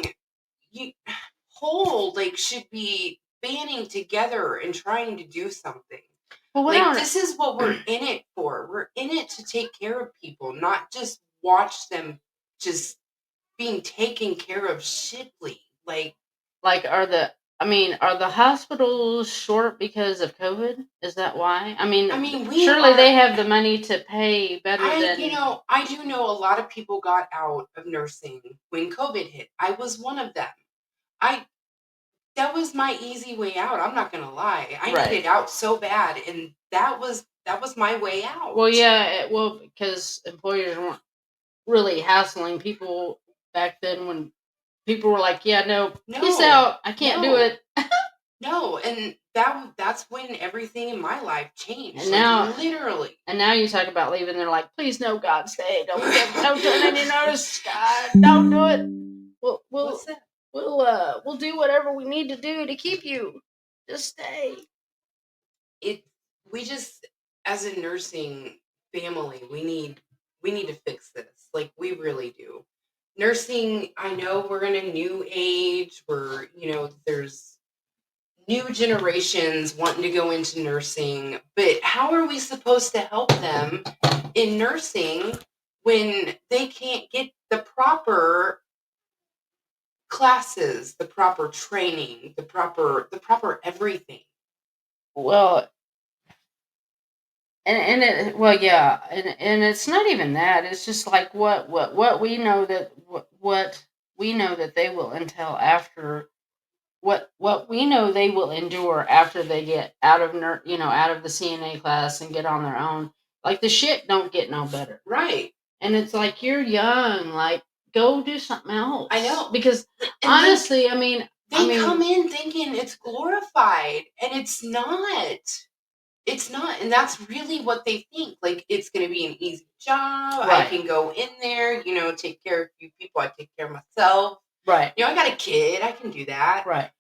should be banding together and trying to do something. Well, this is what we're in it for. We're in it to take care of people, not just watch them just being taken care of shitly. Are the hospitals short because of COVID? Is that why? Surely they have the money to pay better than. I do know a lot of people got out of nursing when COVID hit. I was one of them. That was my easy way out. I'm not gonna lie. I needed out so bad, and that was my way out. Well, yeah, because employers weren't really hassling people back then when people were like, "Yeah, no, peace out. I can't do it." No, and that's when everything in my life changed. And now, literally. And now you talk about leaving. They're like, "Please, no, God, stay. Don't turn any notice. God, don't do it. What's that? We'll do whatever we need to do to keep you. Just stay." We just, as a nursing family, we need to fix this. Like, we really do. Nursing, I know we're in a new age where, there's new generations wanting to go into nursing, but how are we supposed to help them in nursing when they can't get the proper classes, the proper training, the proper everything? Well, and it's not even that. It's just like what we know what we know that they will entail after what we know they will endure after they get out of out of the CNA class and get on their own. Like, the shit don't get no better, right? And it's like, you're young, like, go do something else. I know, because honestly, they come in thinking it's glorified, and it's not. It's not, and that's really what they think. Like, it's going to be an easy job. Right. I can go in there, take care of a few people. I take care of myself. Right. I got a kid. I can do that. Right.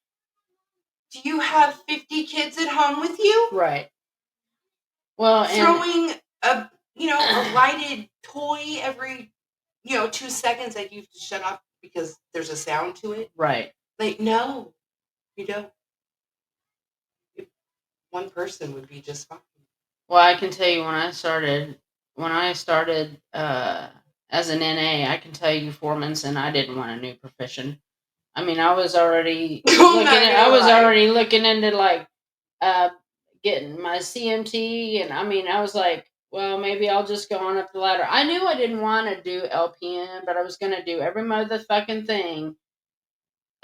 Do you have 50 kids at home with you? Right. Well, throwing a lighted toy every 2 seconds that you have to shut off because there's a sound to it. Right. Like, no, you don't. One person would be just fine. Well, I can tell you, when I started when I started as an NA, I can tell you 4 months in, I didn't want a new profession. I mean, I was already I'm not I gonna was lie. already looking into like uh, getting my CMT, and I mean, I was like, well, maybe I'll just go on up the ladder. I knew I didn't want to do LPN, but I was gonna do every motherfucking thing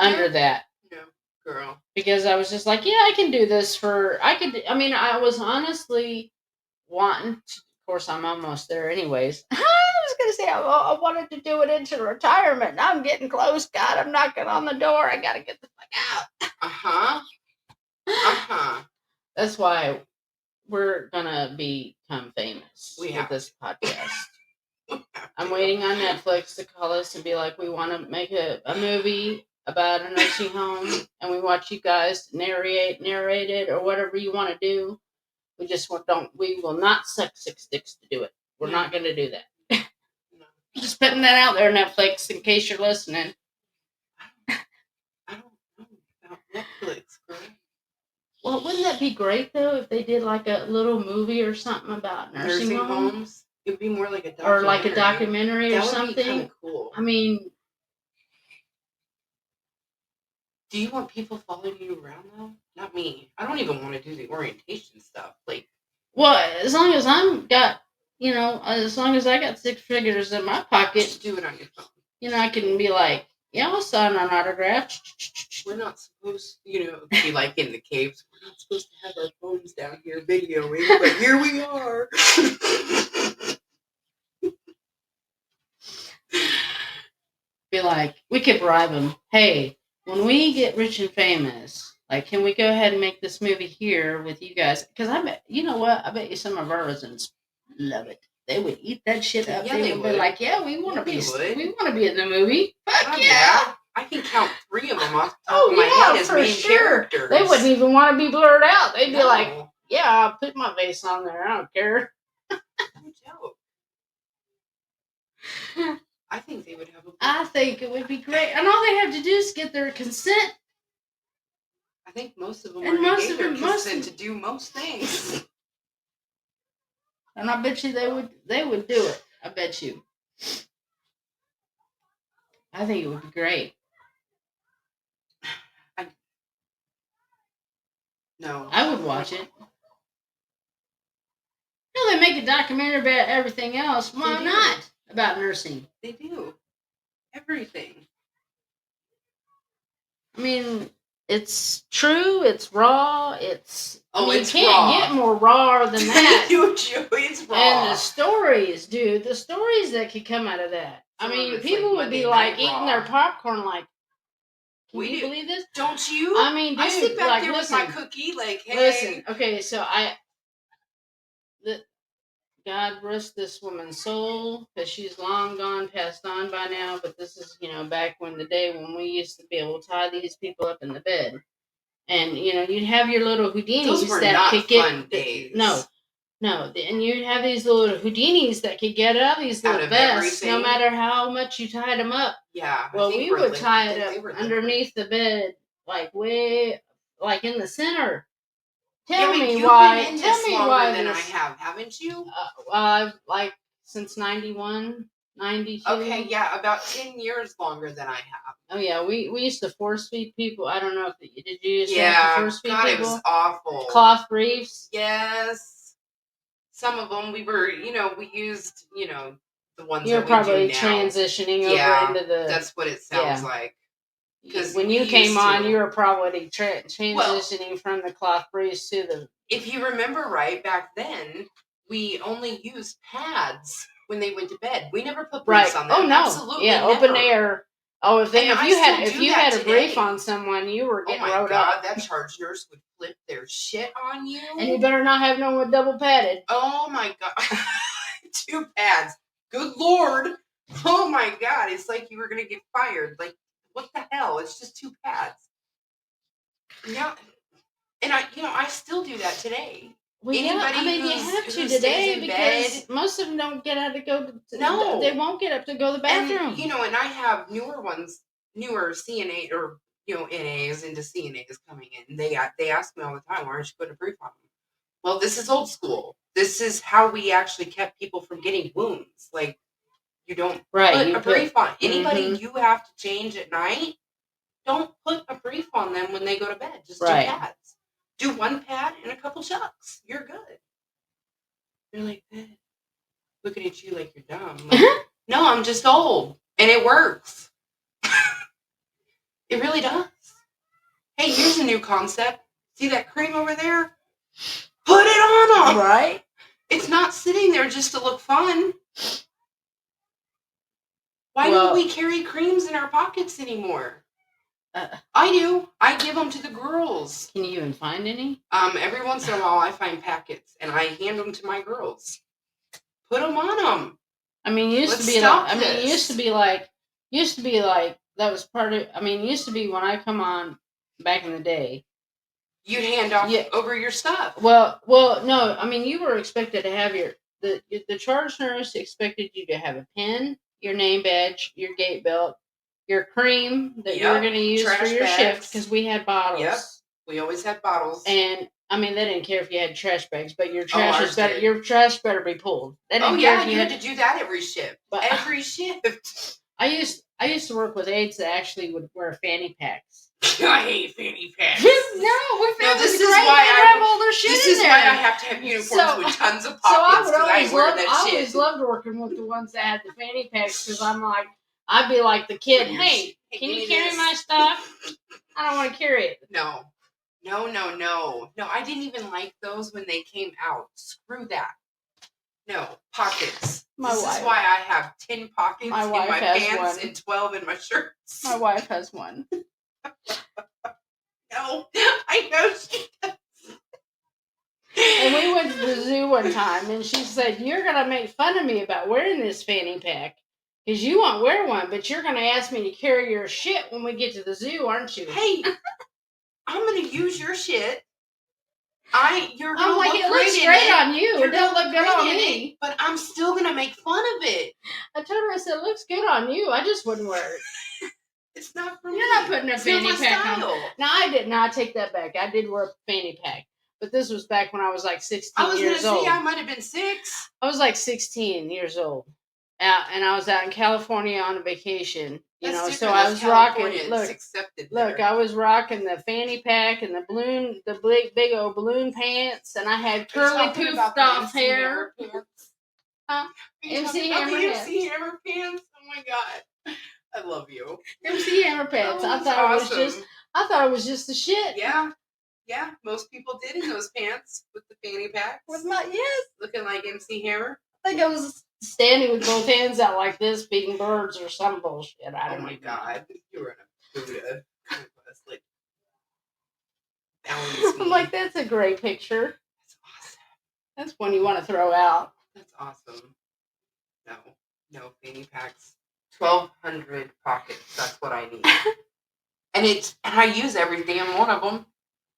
Yeah. under that No, girl. because I was just like, yeah, I can do this for. I could. I mean, I was honestly wanting. To, of course, I'm almost there, anyways. I was gonna say I wanted to do it into retirement. Now I'm getting close. God, I'm knocking on the door. I gotta get the fuck out. Uh-huh. Uh-huh. That's why we're gonna become famous We with have this podcast. to. We have I'm to. waiting on Netflix to call us and be like, we want to make a movie about a nursing home, and we want you guys to narrate it, or whatever you want to do. We just don't. We will not suck 6 dicks to do it. We're No. not going to do that. No. Just putting that out there, Netflix, in case you're listening. I don't know about Netflix, girl. Well, wouldn't that be great though if they did like a little movie or something about nursing home, Homes. It'd be more like a or documentary. like a documentary or That would be kind something? of cool. I mean, Do you want people following you around though? Not me. I don't even want to do the orientation stuff. Like, well, as long as as long as I got 6 figures in my pocket, just do it on your phone. I can be like, yeah, I'll sign an autograph. We're not supposed, to be like in the caves. We're not supposed to have our phones down here videoing, but here we are. Be like, we could bribe them. Hey, when we get rich and famous, like, can we go ahead and make this movie here with you guys? Because I bet, you know what? I bet you some of our residents love it. They would eat that shit up. Yeah, they they would would. be like, yeah, we want to Yeah, be, they would. we want to be in the movie. Fuck God, yeah. I can count 3 of them off the top of my head as for main sure. characters. They wouldn't even want to be blurred out. They'd be like, No. yeah, I'll put my face on there. I don't care. No joke. I think they would have a. I think it would be great. And all they have to do is get their consent. I think most of them And are most to of get their them- consent to do most things. And I bet you they would do it. I bet you. I think it would be great. No. I would watch it. No, they make a documentary about everything else. Why They do. not? About nursing. They do. Everything. I mean, it's true, it's raw, it's It's you can't raw. get more raw than that. It's raw. And the stories, dude, the stories that could come out of that. Some I of mean, it's people like would be Monday like Night eating Raw. their popcorn like, can We you do. believe this? Don't you? I mean, dude, I sit back like, there listen, with my cookie, like, hey. listen, okay, so God rest this woman's soul, because she's long gone, passed on by now. But this is, back when the day when we used to be able to tie these people up in the bed, and you'd have your little Houdinis Those were that not could get fun days. no, and you'd have these little Houdinis that could get out of these Out little of vests, no everything. matter how much you tied them up. Yeah. Well, we would tie it up underneath the bed, like way, like in the center. Tell me you've why. been in Tell this me longer why than this, I have, haven't you? like since 91, 92. Okay, yeah, about 10 years longer than I have. Oh yeah, we used to force feed people. I don't know if did you used to have to force feed God, people? it was awful. Cloth briefs. Yes. Some of them we were, we used, the ones You're that probably we do now. transitioning over into the. That's what it sounds like. Because when you came on, you were probably transitioning from the cloth briefs to the. If you remember right, back then we only used pads when they went to bed. We never put briefs on them. Oh no, absolutely, yeah, never. open air. Oh, if you had a brief today. on someone, you were getting rode up. That charge nurse would flip their shit on you. And you better not have no one double padded. Oh my god, 2 pads. Good Lord. Oh my god, it's like you were gonna get fired. Like, what the hell? It's just 2 pads. Yeah, and I still do that today. Well, Anybody you have to today because bed, most of them don't get out to go. No, they won't get up to go to the bathroom. And, and I have newer CNA or NAs into CNAs coming in. They ask me all the time, why aren't you putting a brief on them? Well, this is old school. This is how we actually kept people from getting wounds. Like, you don't put a brief on anybody you have to change at night. Don't put a brief on them when they go to bed. Just do pads. Do one pad and a couple shucks. You're good. They're like, looking at you like you're dumb. Like, no, I'm just old. And it works. It really does. Hey, here's a new concept. See that cream over there? Put it on them. Right? It's not sitting there just to look fun. Why don't we carry creams in our pockets anymore? I do. I give them to the girls. Can you even find any? Every once in a while I find packets and I hand them to my girls. Put them on them. I mean, it used to be like that was part of. I mean, it used to be when I come on back in the day. You'd hand off over your stuff. Well, no. I mean, you were expected to have the charge nurse expected you to have a pen, your name badge, your gate belt, your cream that you were going to use for your shift because we had bottles. Yep, we always had bottles. And I mean, they didn't care if you had trash bags, but your trash your trash better be pulled. They didn't care if you had to do that every shift. But every shift. I used to work with aides that actually would wear fanny packs. I hate fanny packs. This is why I have to have uniforms with tons of pockets. So I always loved working with the ones that had the fanny packs because I'd be like the kid. Hey, can you carry my stuff? I don't want to carry it. No. I didn't even like those when they came out. Screw that. No, pockets. This is why I have 10 pockets in my pants and 12 in my shirts. My wife has one. No, I know she does. And we went to the zoo one time, and she said, "You're going to make fun of me about wearing this fanny pack because you won't wear one, but you're going to ask me to carry your shit when we get to the zoo, aren't you?" Hey, I'm going to use your shit. I'm like, it looks great on you. It doesn't look good on me. But I'm still going to make fun of it. I told her, I said, it looks good on you. I just wouldn't wear it. It's not for me. You're not putting a fanny pack on. No, I didn't. No, I take that back. I did wear a fanny pack. But this was back when I was like 16 years old. I was going to say, I might have been 6. I was like 16 years old. And I was out in California on a vacation. So I was rocking. Look, I was rocking the fanny pack and the big old balloon pants, and I had curly poofed off hair. MC Hammer pants. MC Hammer pants. Oh my god, I love you. MC Hammer pants. I thought it was just the shit. Yeah. Most people did in those pants with the fanny packs. Looking like MC Hammer. I think I was standing with both hands out like this, feeding birds or some bullshit. I don't know. Oh my god, you were in a Buddha. I'm like, that's a great picture. That's awesome. That's one you want to throw out. That's awesome. No fanny packs. 1,200 pockets. That's what I need. and I use everything in one of them.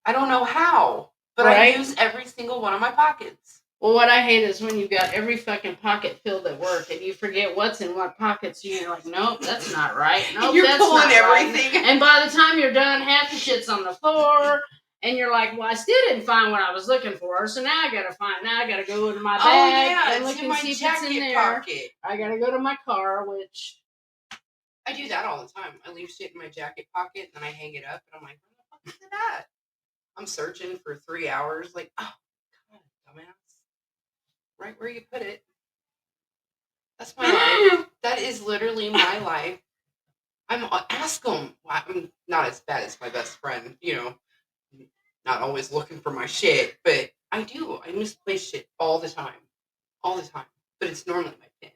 I don't know how, but I use every single one of my pockets. Well, what I hate is when you've got every fucking pocket filled at work and you forget what's in what pockets. You're like, nope, that's not right. Nope, you're that's pulling not everything. Right. And by the time you're done, half the shit's on the floor. And you're like, well, I still didn't find what I was looking for. So now I got to go to my bag and look and see if it's in there. Pocket. I got to go to my car, which... I do that all the time. I leave shit in my jacket pocket and then I hang it up and I'm like, what the fuck is that? I'm searching for 3 hours. Like, oh, God, dumbass. Right where you put it. That's my life. That is literally my life. Ask them. Well, I'm not as bad as my best friend, not always looking for my shit, but I do. I misplace shit all the time. But it's normally my pen.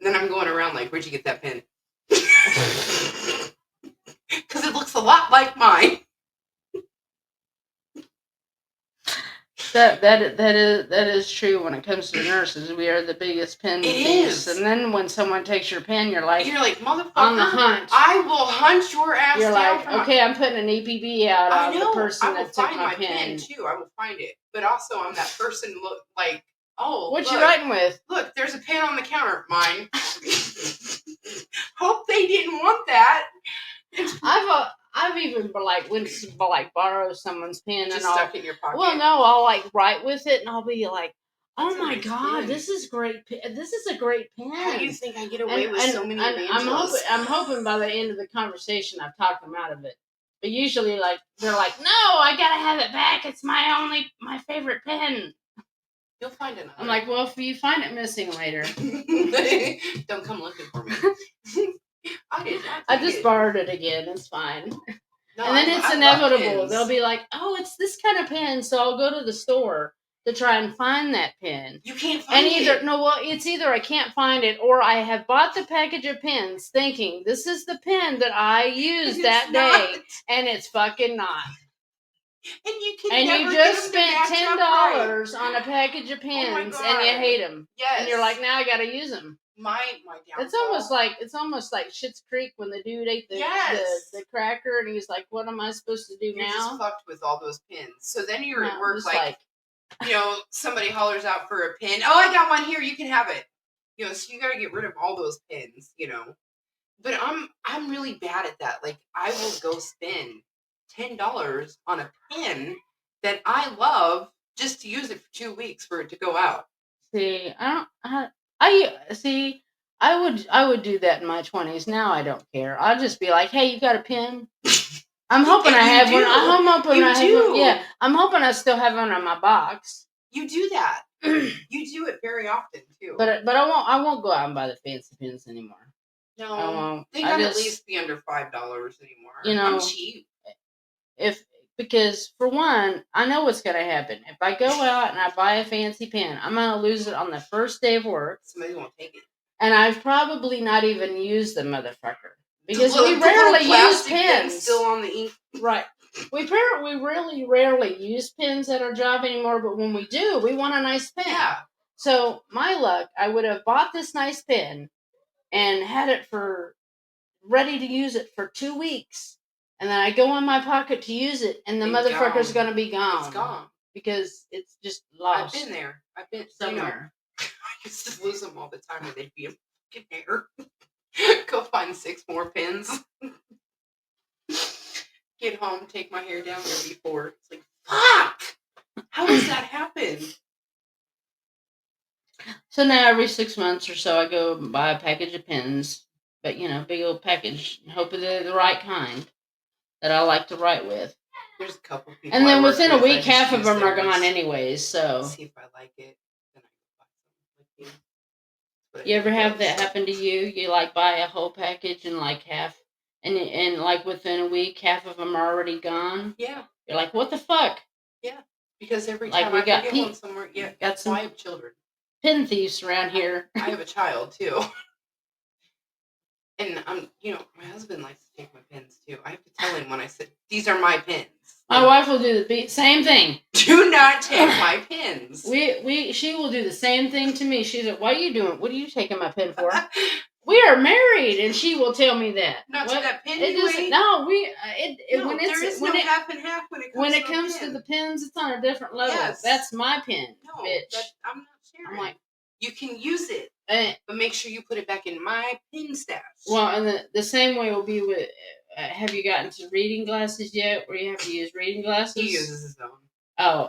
And then I'm going around like, where'd you get that pen? Because it looks a lot like mine. That is true when it comes to nurses. We are the biggest pen thieves. And then when someone takes your pen, you're like, motherfucker, on the hunt. I will hunt your ass down. You're like, okay, I'm putting an EPB out on the person that took my pen too. I will find it. But also, I'm that person like, oh, what you writing with? Look, there's a pen on the counter. Mine. Hope they didn't want that. I've even went to borrow someone's pen Just and I'll stuck it in your pocket. well no I'll write with it and I'll be like, oh That's a my nice god, pen. this is great. This is a great pen. How do you think I get away with so many evangelos? I'm hoping by the end of the conversation I've talked them out of it. But usually, they're like, no, I gotta have it back. It's my favorite pen. You'll find another. I'm like, well, if you find it missing later, don't come looking for me. I did not. I just borrowed it again. It's fine. No, and then it's inevitable. They'll be like, oh, it's this kind of pen, so I'll go to the store to try and find that pen. You can't find it. It's either I can't find it or I have bought the package of pens thinking this is the pen that I used that day, and it's fucking not. And you just spent $10 on a package of pens, and you hate them. Yes. And you're like, now I got to use them. My downfall. It's almost like Schitt's Creek when the dude ate the cracker, and he's like, "What am I supposed to do now?" You're just fucked with all those pins. So then you're at work like somebody hollers out for a pin. Oh, I got one here. You can have it. So you got to get rid of all those pins. But I'm really bad at that. Like I will go spend $10 on a pen that I love just to use it for 2 weeks for it to go out. See, I would do that in my 20s. Now I don't care. I'll just be like, "Hey, you got a pen?" I'm hoping I have one. I'm hoping I have one. Yeah, I'm hoping I still have one in my box. You do that. You do it very often too. But I won't go out and buy the fancy pens anymore. No, they gotta at least be under $5 anymore. I'm cheap. Because for one, I know what's gonna happen. If I go out and I buy a fancy pen, I'm gonna lose it on the first day of work. Somebody won't take it. And I've probably not even used the motherfucker. Because we rarely use pens. Still on the ink. Right. We really rarely use pens at our job anymore, but when we do, we want a nice pen. Yeah. So my luck, I would have bought this nice pen and had it ready to use it for 2 weeks. And then I go in my pocket to use it, and the motherfucker's going to be gone. It's gone. Because it's just lost. I've been there. I've been somewhere. I used to lose them all the time, and they'd be a fucking hair. Go find 6 more pins. Get home, take my hair down, there be 4. It's like, fuck! How does that happen? So now every 6 months or so, I go buy a package of pens. But, big old package. Hope they're the right kind that I like to write with. There's a couple people. And then within a week, half of them are gone anyways. So see if I like it. Then I go buy something. You ever have that happen to you? You buy a whole package and half, and within a week, half of them are already gone. Yeah. You're like, what the fuck? Yeah. Because every time I get one somewhere, I have children. Pen thieves around here. I have a child too. And my husband likes to take my pens too. I have to tell him when I said, these are my pens. My wife will do the same thing. Do not take my pens. She will do the same thing to me. She's like, what are you doing? What are you taking my pen for? We are married, and she will tell me that. Not to that pen. It doesn't. No, there is no half and half when it comes to the pens. It's on a different level. Yes. That's my pen, no, bitch. I'm not sharing. I'm like, you can use it, but make sure you put it back in my pen stash. Well, and the same way will be with. Have you gotten to reading glasses yet? Where you have to use reading glasses? He uses his own. Oh,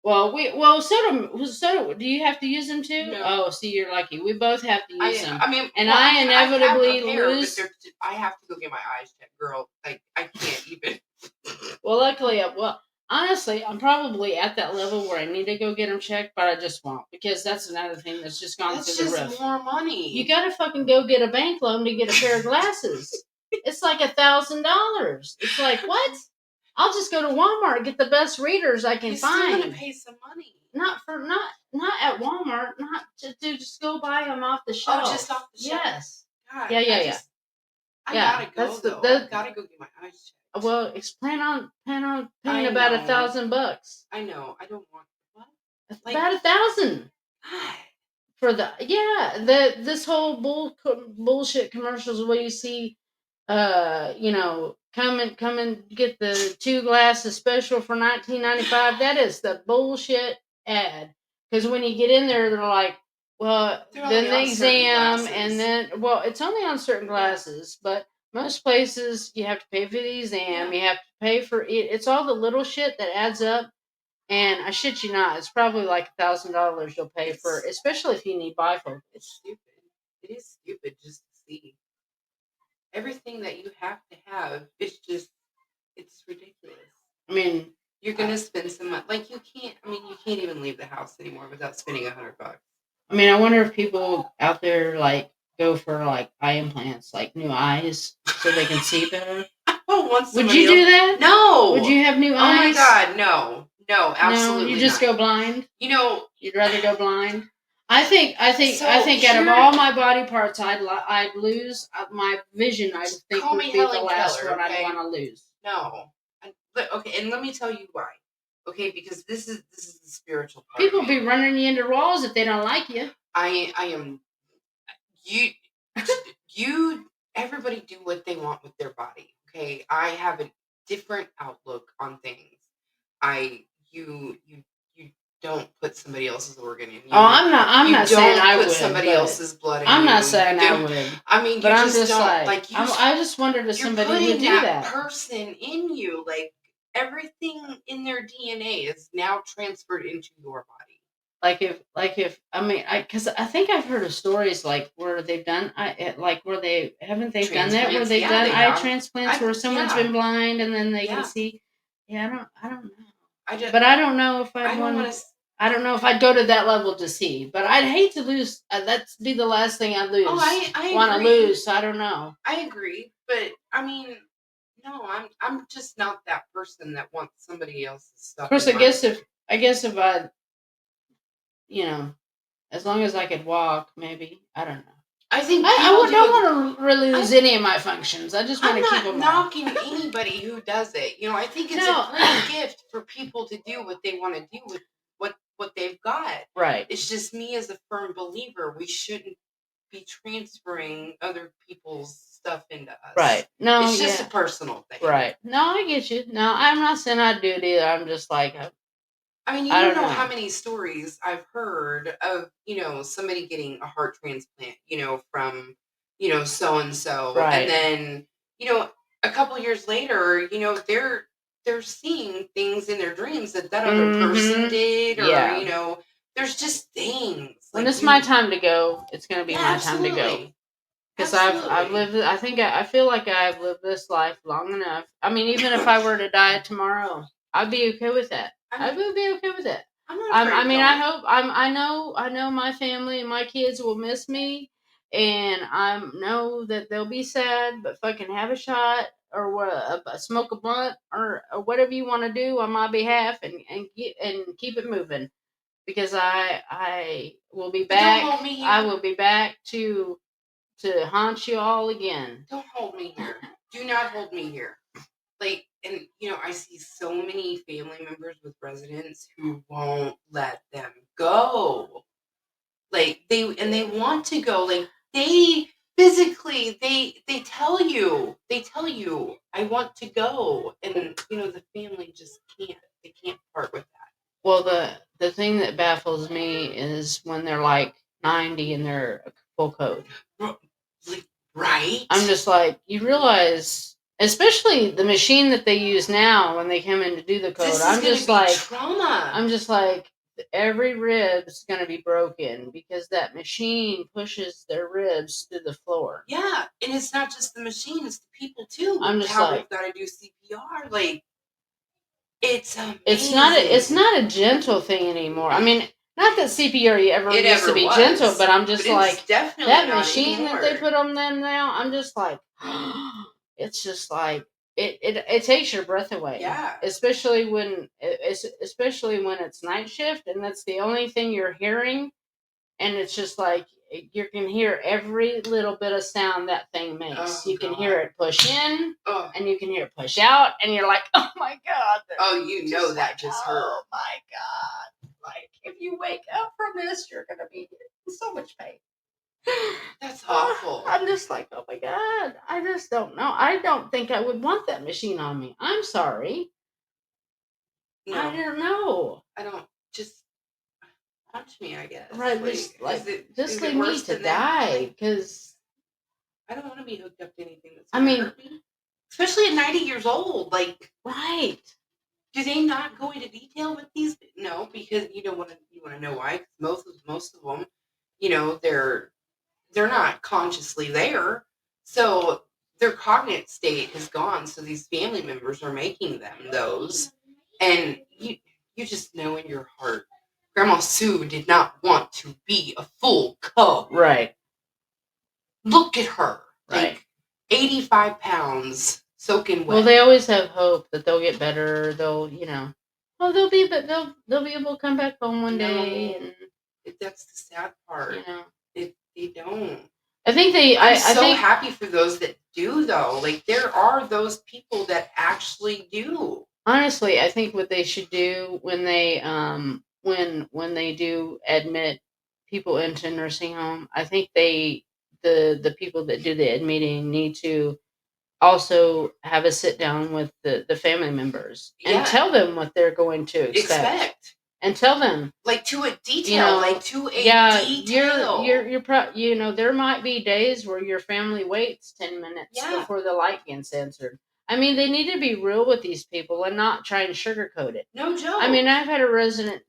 so do you have to use them too? No. Oh, see, you're lucky. We both have to use them. I inevitably lose. I have to go get my eyes checked, girl. Like I can't even. Well, luckily, honestly, I'm probably at that level where I need to go get them checked, but I just won't because that's another thing that's just gone through the roof. That's just more money. You gotta fucking go get a bank loan to get a pair of glasses. It's like $1,000. It's like, what? I'll just go to Walmart and get the best readers I can find. You're still gonna pay some money. Not at Walmart. Not to just go buy them off the shelf. Oh, just off the shelf. Yes. God, yeah. I gotta go though. I gotta go get my eyes checked. Well, plan on paying about $1,000. I know. I don't want what? About $1,000. God. For this whole bullshit commercials where you see, come and get the 2 glasses special for $19.95. That is the bullshit ad. Because when you get in there, they're like, well, then the exam, and then it's only on certain glasses, but Most places you have to pay for the exam. You have to pay for it. It's all the little shit that adds up. And I shit you not, it's probably like $1,000 you'll pay for, especially if you need bifocals. It's stupid. It is stupid just to see everything that you have to have. It's ridiculous. I mean, you're gonna spend some money. Like you can't. I mean, you can't even leave the house anymore without spending $100. I mean, I wonder if people out there like go for like eye implants, like new eyes, so they can see better. I don't want Would somebody you do else- that? No. Would you have new eyes? Oh my god, no, absolutely. No, you just not. go blind. You know, you'd rather go blind. I think So, out of all my body parts, I'd lose my vision. I think Call would me be the Helen last Keller, one okay? I'd want to lose. No. Okay, and let me tell you why. Okay, because this is the spiritual part. People be running you into walls if they don't like you. I am you everybody do what they want with their body. Okay, I have a different outlook on things. You don't put somebody else's organ in you. Oh, I'm not saying I would. Put somebody else's blood in I'm you. not saying I would. I mean, but you I'm just don't like. I just wondered if somebody would do that. Person in you, like everything in their DNA is now transferred into your body. Because I think I've heard of stories like where they've done where they haven't they done that where they've done eye transplants where someone's been blind and then they can see. Yeah, I don't know. But I don't know if I don't know if I'd go to that level to see. But I'd hate to lose. That'd be the last thing I'd lose. Oh, I want to lose. So I don't know. I agree, but I mean, no, I'm just not that person that wants somebody else's stuff. Of course, I guess if I, as long as I could walk, maybe I don't know. I think I don't want to really lose any of my functions. I just want to keep them. I'm not knocking anybody who does it. I think it's a great gift for people to do what they want to do with what they've got. Right. It's just me as a firm believer. We shouldn't be transferring other people's stuff into us. Right. No, it's just a personal thing. Right. No, I get you. No, I'm not saying I do it either. I'm just like. I mean, you don't know how many stories I've heard of, somebody getting a heart transplant, from, so and so, right. And then, a couple years later, they're seeing things in their dreams that other person did, or there's just things. When it's my time to go, it's going to be my time to go. Because I've lived. I feel like I've lived this life long enough. I mean, even if I were to die tomorrow, I'd be okay with that. I would be okay with that. I know my family and my kids will miss me, and I know that they'll be sad. But fucking have a shot or smoke a blunt or whatever you want to do on my behalf, and keep it moving. Because I will be back. Don't hold me here. I will be back to haunt you all again. Don't hold me here. Do not hold me here. And I see so many family members with residents who won't let them go. They want to go. They physically, they tell you, I want to go. And, the family just can't. They can't part with that. Well, the thing that baffles me is when they're like 90 and they're full code. Right? I'm just like, you realize, especially the machine that they use now when they come in to do the code. I'm just like trauma. I'm just like every rib's gonna be broken because that machine pushes their ribs through the floor. Yeah, and it's not just the machine; it's the people too. I'm just we've got to do CPR. It's amazing. It's not a gentle thing anymore. I mean. Not that CPR ever used to be gentle, but I'm just like that machine that they put on them now. I'm just like, it's just like it takes your breath away. Yeah. Especially when it's night shift and that's the only thing you're hearing, and it's just like you can hear every little bit of sound that thing makes. You can hear it push in, and you can hear it push out, and you're like, oh my god. Oh, that just hurt. Oh my god. Like, if you wake up from this, you're going to be in so much pain. That's awful. I'm just like, oh my god. I just don't know. I don't think I would want that machine on me. I'm sorry. No. I don't know. I don't. Just touch me, I guess. Right. Just leave me to die. Because I don't want to be hooked up to anything that's I going to mean, hurt me. Especially at 90 years old. Like, right. do they not go into detail with these? No, because you don't want to. You want to know why? 'Cause most of them, they're not consciously there, so their cognate state is gone. So these family members are making them those, and you just know in your heart, Grandma Sue did not want to be a full cub. Right. Look at her, Right. like 85 pounds soaking wet. Well, they always have hope that they'll get better. They'll, they'll be, but they'll be able to come back home one day, and that's the sad part. They don't. I think they. I'm I so think, happy for those that do, though. Like, there are those people that actually do. Honestly, I think what they should do when they when they do admit people into nursing home, I think the people that do the admitting need to also have a sit down with the family members and tell them what they're going to expect. And tell them, like, to a detail, detail. You're there might be days where your family waits 10 minutes before the light gets answered. I mean, they need to be real with these people and not try and sugarcoat it. No joke. I mean, I've had a resident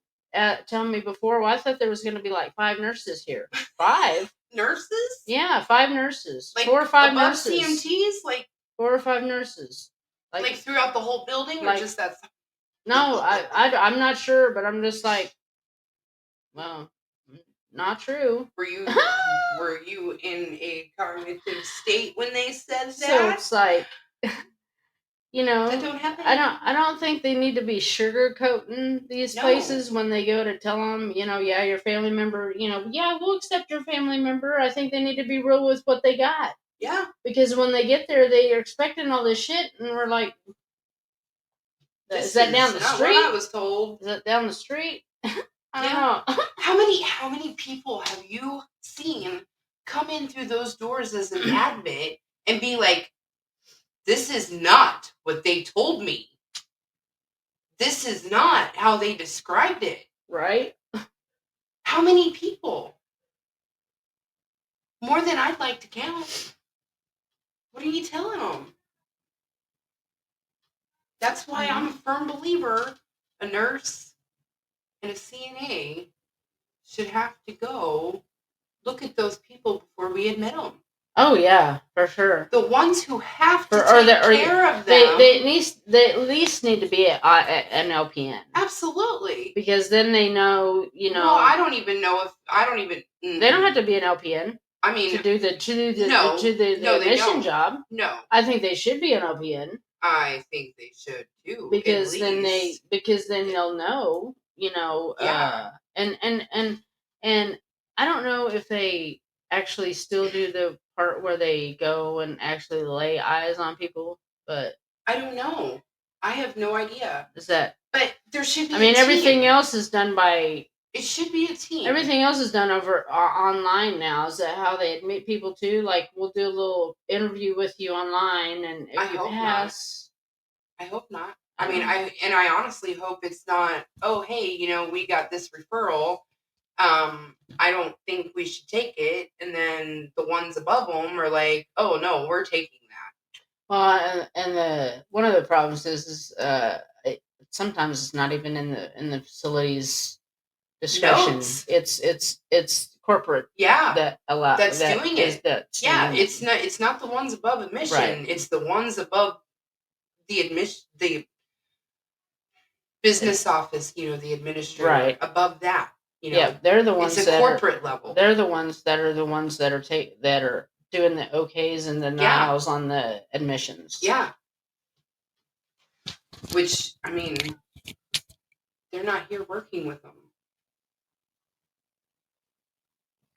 tell me before, well, I thought there was going to be like 5 nurses here. 5? Nurses? Yeah, 5 nurses. Like 4 or 5 above nurses. CMTs? Like 4 or 5 nurses. Like throughout the whole building, or just that? No, I'm not sure, but I'm just like, well, not true. Were you in a cognitive state when they said that? So it's like, that don't happen. I don't think they need to be sugarcoating these places when they go to tell them, yeah, your family member, yeah, we'll accept your family member. I think they need to be real with what they got. Yeah. Because when they get there, they are expecting all this shit, and we're like, is that down the street? What I was told. Is that down the street? I don't know. How many people have you seen come in through those doors as an admit and be like, this is not what they told me. This is not how they described it. Right? How many people? More than I'd like to count. What are you telling them? That's why I'm a firm believer a nurse and a CNA should have to go look at those people before we admit them. Oh yeah, for sure. The ones who have to take care of them. They at least need to be an LPN. Absolutely. Because then they know, Well, I don't even know if they don't have to be an LPN. I mean, to do the admission job. No, I think they should be an LPN. I think they should too. Because then they'll know, Yeah. And I don't know if they actually still do the part where they go and actually lay eyes on people, but I don't know. I have no idea. But there should be. I mean, everything else is done by. It should be a team. Everything else is done over online now. Is that how they admit people too? Like, we'll do a little interview with you online, and if you pass. I hope not. I mean, I honestly hope it's not. Oh, hey, we got this referral. I don't think we should take it, and then the ones above them are like, oh no, we're taking that. Well, and one of the problems is sometimes it's not even in the facility's discretion. Notes. It's corporate. Yeah. That's doing it. It's not the ones above admission. Right. It's the ones above the business office. The administrator. Right. Above that. Yeah, they're the ones. It's a corporate level. They're the ones that are that are doing the okays and the denials on the admissions. Yeah. Which, I mean, they're not here working with them.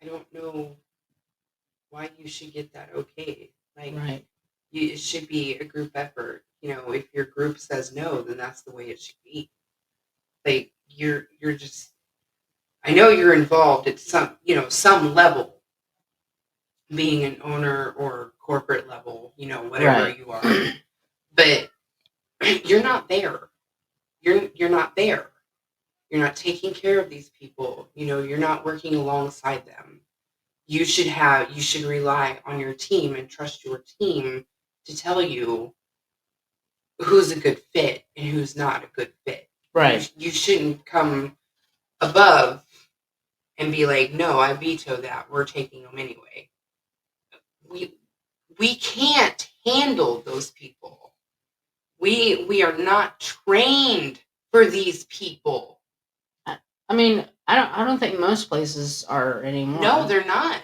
I don't know why you should get that okay. Like, right. It should be a group effort. If your group says no, then that's the way it should be. Like, you're just. I know you're involved at some level, being an owner or corporate level, whatever you are, but you're not there. You're not there. You're not taking care of these people. You're not working alongside them. You should rely on your team and trust your team to tell you who's a good fit and who's not a good fit. Right. You shouldn't come above and be like, no, I veto that. We're taking them anyway. We can't handle those people. We are not trained for these people. I mean, I don't think most places are anymore. No, they're not.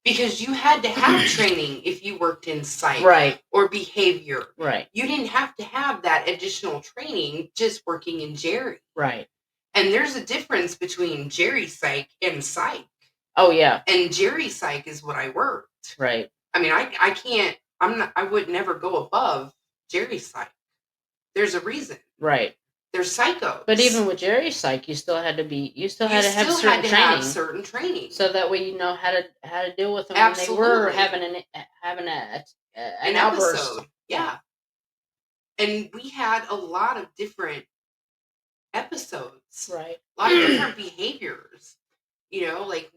Because you had to have training if you worked in psych Right. or behavior. Right. You didn't have to have that additional training just working in Jerry. Right. And there's a difference between Jerry psych and psych. Oh yeah. And Jerry psych is what I worked. Right. I mean, I can't. I would never go above Jerry psych. There's a reason. Right. They're psychos. But even with Jerry's psych, you still had to have certain training. So that way you know how to deal with them Absolutely. when they were having an outburst. Episode. Yeah. And we had a lot of different episodes. Right. A lot of different behaviors. You know, like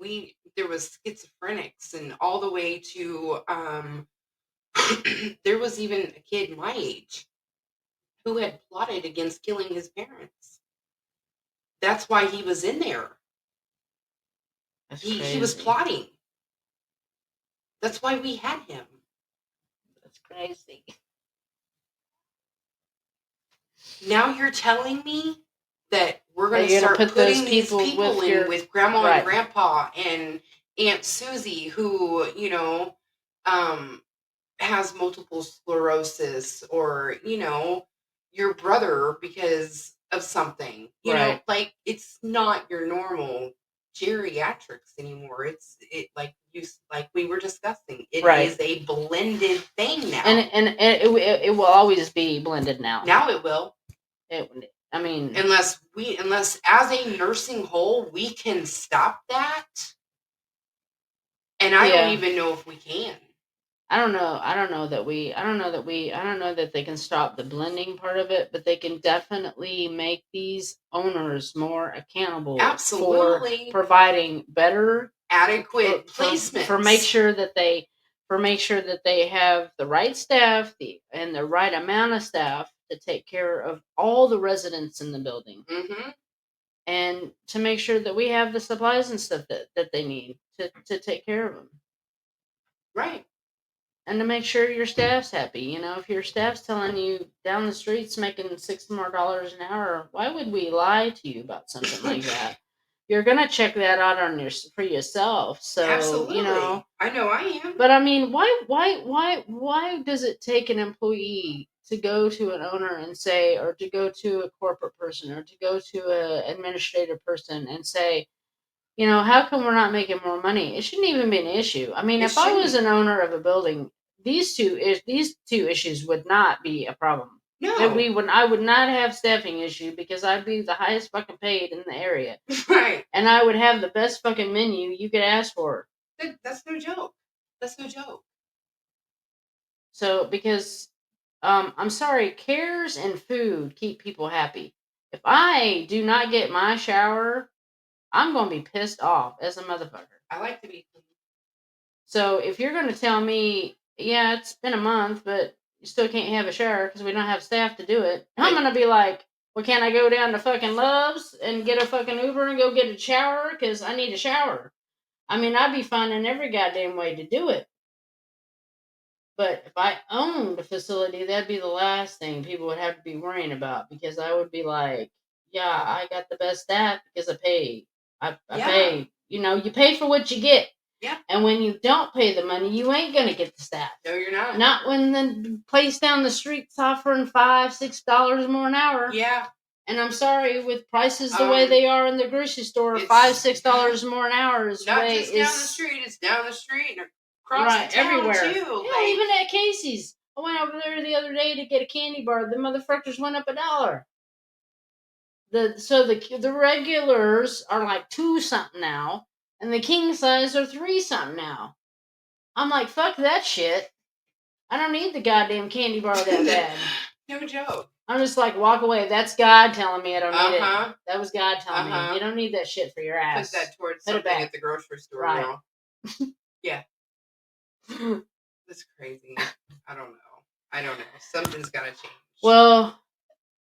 there was schizophrenics and all the way to there was even a kid my age who had plotted against killing his parents. That's why he was in there. He was plotting. That's why we had him. That's crazy. Now you're telling me that we're going to start putting these people in with Grandma and Grandpa and Aunt Susie, who, you know, has multiple sclerosis, or, you know, your brother because of something. You know, like, it's not your normal geriatrics anymore. It's like we were discussing. It is a blended thing now, and it will always be blended now. Now it will. I mean, unless as a nursing whole we can stop that, and I don't even know if we can. I don't know that they can stop the blending part of it, but they can definitely make these owners more accountable. Absolutely. For providing better, adequate placements, for make sure that they have the right staff and the right amount of staff to take care of all the residents in the building. Mm-hmm. And to make sure that we have the supplies and stuff that they need to take care of them. Right. And to make sure your staff's happy. You know, if your staff's telling you down the streets making $6 more an hour, why would we lie to you about something like that? You're gonna check that out for yourself. So absolutely. You know, I know I am. But I mean, why does it take an employee to go to an owner and say, or to go to a corporate person, or to go to an administrative person and say, you know, how come we're not making more money? It shouldn't even be an issue. I mean, if I was an owner of a building, these two issues would not be a problem. No. I would not have staffing issue because I'd be the highest fucking paid in the area. Right. And I would have the best fucking menu you could ask for. That's no joke. That's no joke. So, because, I'm sorry, cares and food keep people happy. If I do not get my shower, I'm going to be pissed off as a motherfucker. I like to be clean. So if you're going to tell me, yeah, it's been a month, but you still can't have a shower because we don't have staff to do it, I'm going to be like, well, can't I go down to fucking Love's and get a fucking Uber and go get a shower? Because I need a shower. I mean, I'd be finding every goddamn way to do it. But if I owned a facility, that'd be the last thing people would have to be worrying about, because I would be like, yeah, I got the best staff because I paid. I paid. You know, you pay for what you get. Yeah. And when you don't pay the money, you ain't gonna get the staff. No, you're not. Not when the place down the street's offering $5-6 more an hour. Yeah. And I'm sorry, with prices the way they are in the grocery store, $5-6 more an hour is not just down the street. It's down the street and across the town everywhere. Too. Yeah, even at Casey's. I went over there the other day to get a candy bar. The motherfuckers went up $1. The regulars are like $2 something now, and the king size are $3 something now. I'm like, fuck that shit. I don't need the goddamn candy bar that bad. No joke. I'm just like, walk away. That's God telling me I don't need it. That was God telling me. You don't need that shit for your ass. Put that towards something at the grocery store now. Yeah. That's crazy. I don't know. Something's got to change. Well,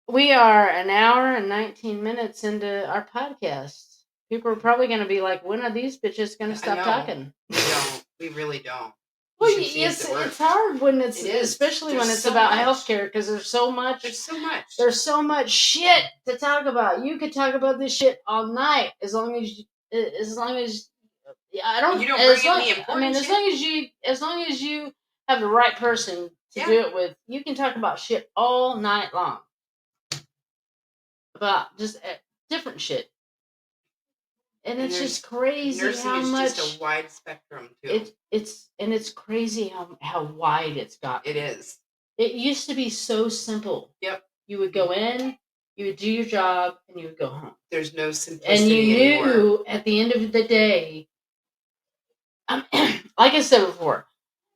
we are an hour and 19 minutes into our podcast. People are probably going to be like, when are these bitches going to stop talking? We don't. We really don't. Well, it's hard when it's especially when it's about healthcare because there's so much. There's so much shit to talk about. You could talk about this shit all night as long as I don't. You don't bring in the important I mean, as long as you have the right person to do it with, you can talk about shit all night long. About just different shit. And it's just crazy how much. Nursing is just a wide spectrum too. It's crazy how wide it's got. It is. It used to be so simple. Yep. You would go in, you would do your job, and you would go home. There's no simplicity anymore. And you knew at the end of the day, like I said before,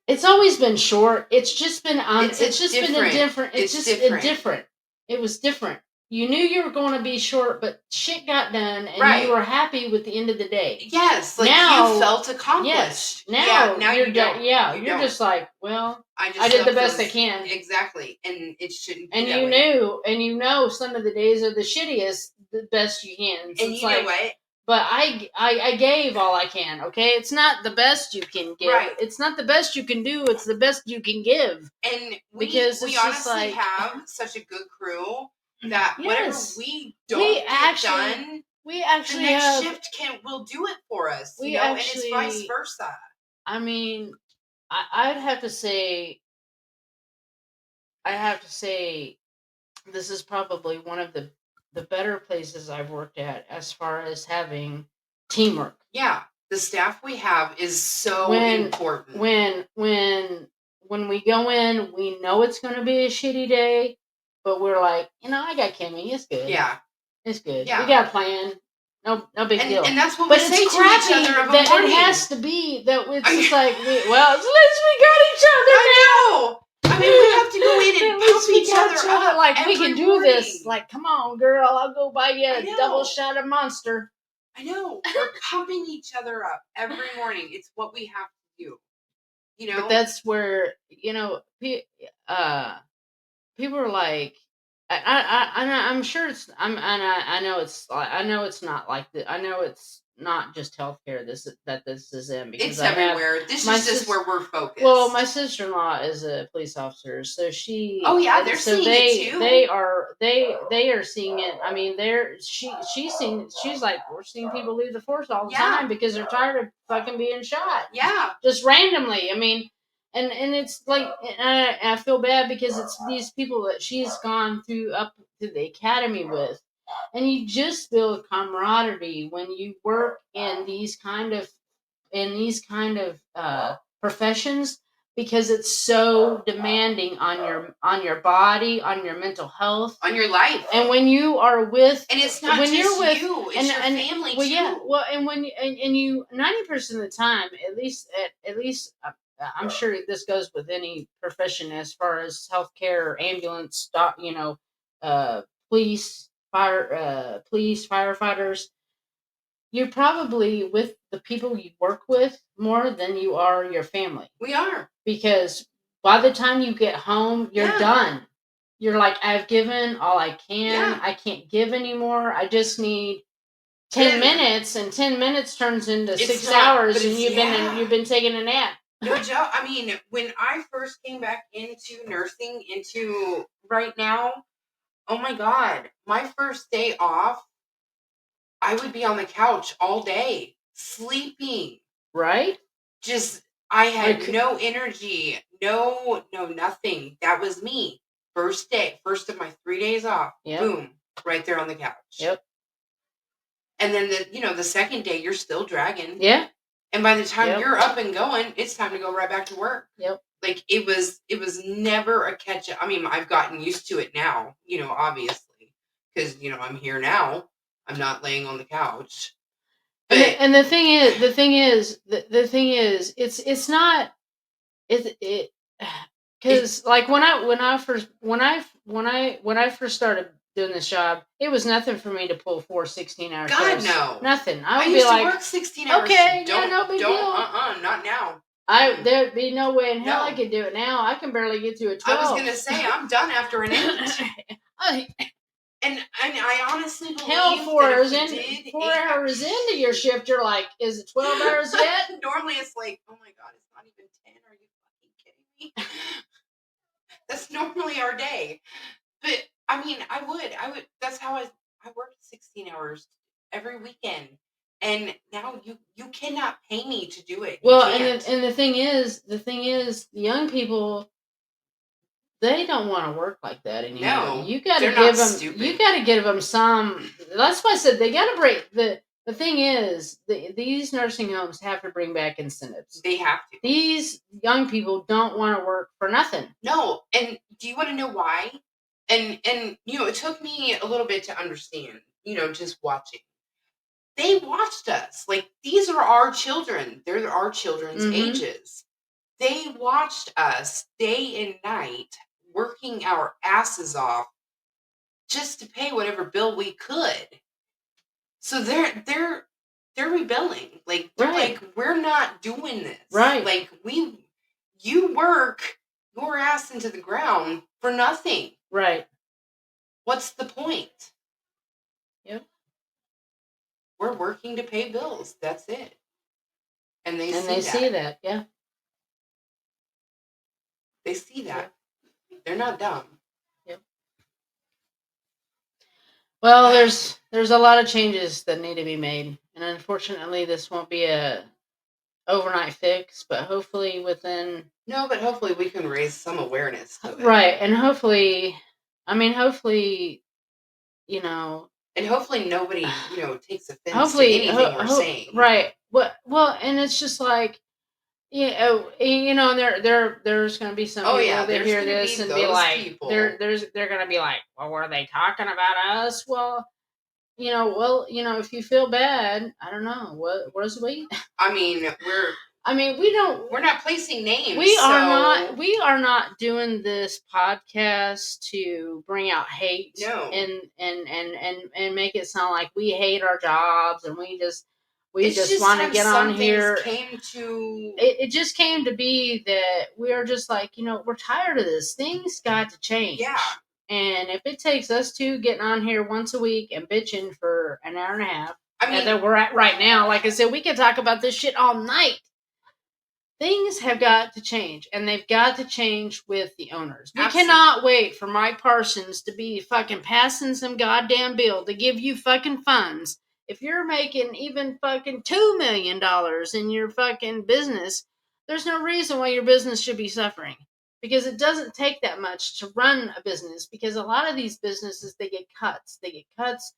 it's always been short. It's just been different. It was different. You knew you were going to be short, but shit got done, and you were happy with the end of the day. Yes, like now, you felt accomplished. Yes, now you're done. Yeah, you're just like, well, I did the best I can. Exactly, and it shouldn't be and that you way. you know some of the days are the shittiest, the best you can. So and you know what? But I gave all I can, okay? It's not the best you can give. Right. It's not the best you can do. It's the best you can give. And we honestly have such a good crew that whatever we don't get done, we actually the next shift will do it for us. And it's vice versa. I mean, I'd have to say this is probably one of the better places I've worked at as far as having teamwork. Yeah, the staff we have is so important. When we go in, we know it's going to be a shitty day, but we're like, I got Kimmy. It's good. Yeah, it's good. Yeah. We got a plan. No big deal. And that's what we say to each other of a morning. It has to be that it's just like, at least we got each other now. I mean, we have to go in and pump each other up. Like, we can do this. Like, come on, girl. I'll go buy you a double shot of Monster. I know. We're pumping each other up every morning. It's what we have to do. But that's where, people are like, I'm sure it's, I know it's not like that. I know it's not just healthcare this is in, because it's everywhere. This is just where we're focused. Well, my sister-in-law is a police officer, so she. Oh yeah, they're seeing it too. They are seeing it. I mean, she's like, we're seeing people leave the force all the time because they're tired of fucking being shot. Yeah, just randomly. I mean. And it's like, I feel bad because it's these people that she's gone up to the academy with, and you just build camaraderie when you work in these kind of professions, because it's so demanding on your body, on your mental health, on your life. And when you are with, and it's not just you, it's your family too. Yeah, well, and when you 90% of the time, at least. I'm sure this goes with any profession as far as healthcare, ambulance, police, firefighters. You're probably with the people you work with more than you are your family. We are. Because by the time you get home, you're done. You're like, I've given all I can. Yeah. I can't give anymore. I just need 10 minutes, and 10 minutes turns into 6 hours, and you've been taking a nap. No joke. I mean, when I first came back into nursing, into right now, oh my God, my first day off, I would be on the couch all day, sleeping. Right? Just, I had no energy, no nothing. That was me. First of my 3 days off, boom, right there on the couch. Yep. And then the second day, you're still dragging. Yeah. And by the time you're up and going, it's time to go right back to work. Yep. Like, it was never a catch up. I mean, I've gotten used to it now, obviously, because, I'm here now. I'm not laying on the couch. But, and the thing is, it's not, because like when I first started doing this job, it was nothing for me to pull 4 16-hour God, shifts. No. Nothing. I used to work 16 hours. Okay, no big deal. Not now. There'd be no way in hell I No. could do it now. I can barely get to a 12. I was gonna say I'm done after an 8. And I honestly believe hell, 4 that hours if we in, did 4 8 hours into your shift, you're like, is it 12 hours yet? Normally it's like, oh my god, it's not even 10. Are you fucking kidding me? That's normally our day. But I mean, I would. That's how I worked 16 hours every weekend, and now you cannot pay me to do it. Well, and the thing is, the young people, they don't want to work like that anymore. No, you got to they're give not them. stupid. You got to give them some. That's why I said they got to break the thing is, these nursing homes have to bring back incentives. They have to. These young people don't want to work for nothing. No, and do you want to know why? And it took me a little bit to understand. Just watching. They watched us. Like, these are our children. They're our children's ages. They watched us day and night working our asses off just to pay whatever bill we could. So they're rebelling. Like, they're Right. like, we're not doing this. Right. Like, you work your ass into the ground for nothing. Right. What's the point? Yep. We're working to pay bills. That's it. And they see that. Yeah. They see that. Yep. They're not dumb. Yep. Well, there's a lot of changes that need to be made, and unfortunately, this won't be a overnight fix, but hopefully within. No, but hopefully we can raise some awareness to it. Right, and hopefully, you know. And hopefully nobody, takes offense to anything we're saying. Right. Well, and it's just like, and there's going to be some people that hear this and be like, they're going to be like, well, were they talking about us? Well, if you feel bad, I don't know. What is we? I mean, we're not placing names. We are not doing this podcast to bring out hate. No. And make it sound like we hate our jobs and we just want to get on here. It just came to be that we are just like, we're tired of this. Things got to change. Yeah. And if it takes us two getting on here once a week and bitching for an hour and a half, that we're at right now, like I said, we could talk about this shit all night. Things have got to change, and they've got to change with the owners. We cannot wait for Mike Parsons to be fucking passing some goddamn bill to give you fucking funds. If you're making even fucking $2 million in your fucking business, there's no reason why your business should be suffering. Because it doesn't take that much to run a business, because a lot of these businesses, they get cuts. They get cuts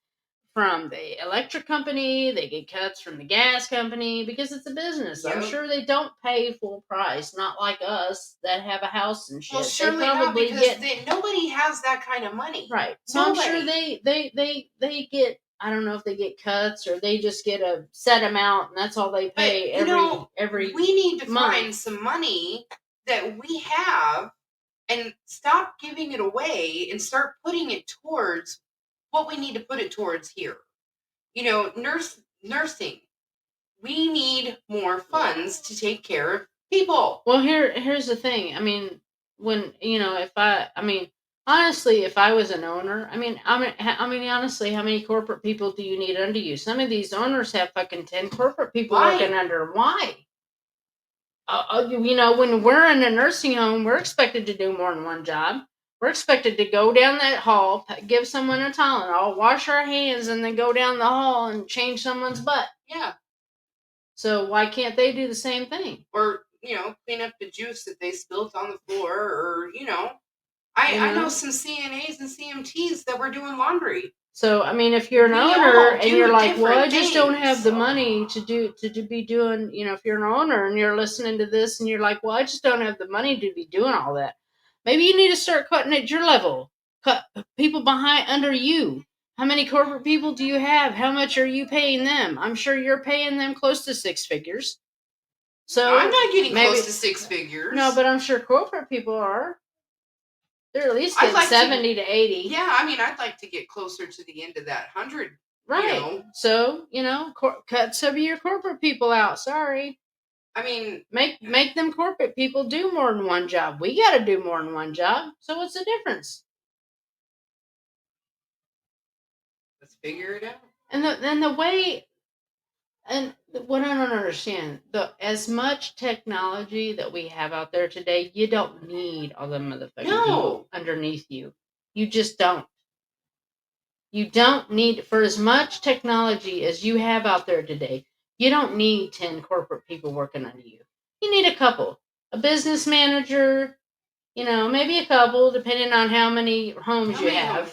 from the electric company, they get cuts from the gas company, because it's a business. Yep. I'm sure they don't pay full price, not like us that have a house and shit. Well, surely they probably not, because nobody has that kind of money. Right. So nobody. I'm sure they get, I don't know if they get cuts or they just get a set amount and that's all they pay every we need to month. Find some money that we have and stop giving it away and start putting it towards what we need to put it towards here. Nursing. We need more funds to take care of people. Well, here's the thing. I mean, when honestly, if I was an owner, honestly, how many corporate people do you need under you? Some of these owners have fucking 10 corporate people working under. Why? When we're in a nursing home, we're expected to do more than one job. We're expected to go down that hall, give someone a Tylenol, wash our hands, and then go down the hall and change someone's butt. Yeah. So why can't they do the same thing? Or, clean up the juice that they spilled on the floor, or, I know some CNAs and CMTs that were doing laundry. So, if you're an owner and you're like, well, I just don't have the money to be doing, if you're an owner and you're listening to this and you're like, well, I just don't have the money to be doing all that. Maybe you need to start cutting at your level. Cut people under you. How many corporate people do you have? How much are you paying them? I'm sure you're paying them close to 6 figures. So I'm not getting close to 6 figures. No, but I'm sure corporate people are. They're at least getting 70 to 80. Yeah, I'd like to get closer to the end of that 100. Right. So, cut some of your corporate people out. Sorry. I mean, Make them corporate people do more than one job. We got to do more than one job. So what's the difference? let's figure it out. And the way and what I don't understand, the as much technology that we have out there today, you don't need all the motherfucking people underneath you. You just don't. You don't need for as much technology as you have out there today. You don't need 10 corporate people working under you. You need a couple. A business manager, maybe a couple, depending on how many homes you have.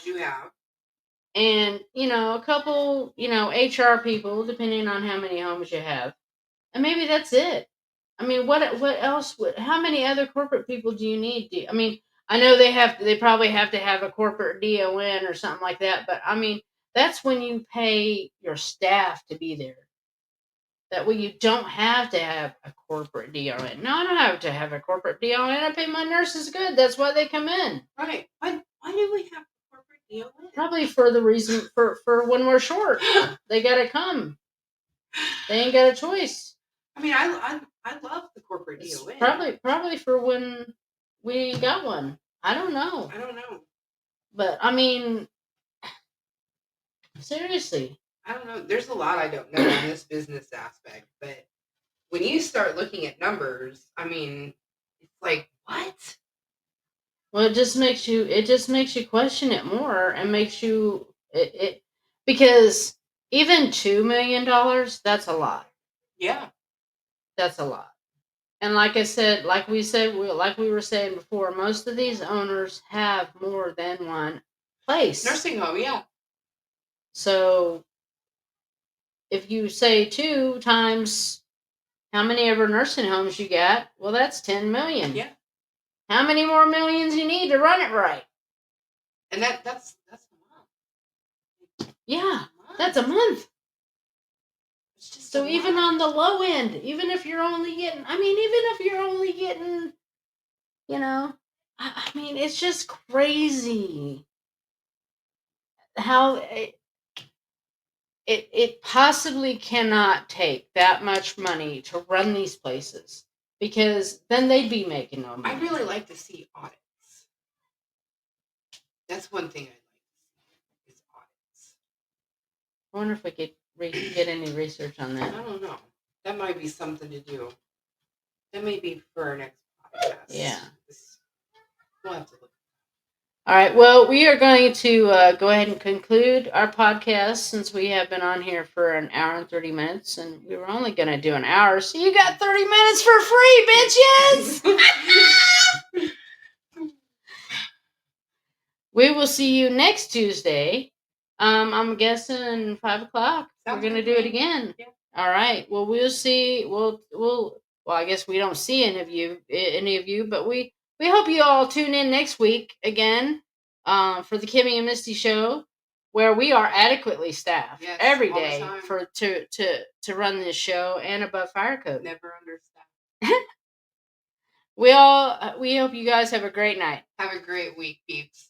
And, a couple, HR people, depending on how many homes you have. And maybe that's it. I mean, what else how many other corporate people do you need? I know they probably have to have a corporate DON or something like that, but I mean, that's when you pay your staff to be there. That way you don't have to have a corporate DON. No, I don't have to have a corporate DON. I pay my nurses good. That's why they come in. Right. Why do we have a corporate DON? Probably for the reason for when we're short. They gotta come. They ain't got a choice. I mean, I love the corporate DON. Probably for when we ain't got one. I don't know. But I mean, seriously. I don't know. There's a lot I don't know in this business aspect, but when you start looking at numbers, I mean, it's like, what? Well, it just makes you question it more and makes you it because even $2 million, that's a lot. Yeah. That's a lot. And like I said, like we were saying before, most of these owners have more than one place. Nursing home, yeah. So if you say 2 times how many ever nursing homes you got, well, that's 10 million. Yeah. How many more millions you need to run it right? And that's a month. Yeah, that's a month. So even on the low end, even if you're only getting, I mean, it's just crazy how it possibly cannot take that much money to run these places because then they'd be making no money. I really like to see audits. That's one thing I like to see is audits. I wonder if we could get any research on that. I don't know. That might be something to do. That may be for our next podcast. Yeah. We'll have to look. All right. Well, we are going to go ahead and conclude our podcast since we have been on here for an hour and 30 minutes, and we were only going to do an hour, so you got 30 minutes for free, bitches! We will see you next Tuesday. I'm guessing 5:00. We're going to do it again. Yeah. All right. Well, we'll see. Well, I guess we don't see any of you, but we hope you all tune in next week again for the Kimmy and Misty show, where we are adequately staffed every day to run this show and above fire code. Never understaffed. We hope you guys have a great night. Have a great week, peeps.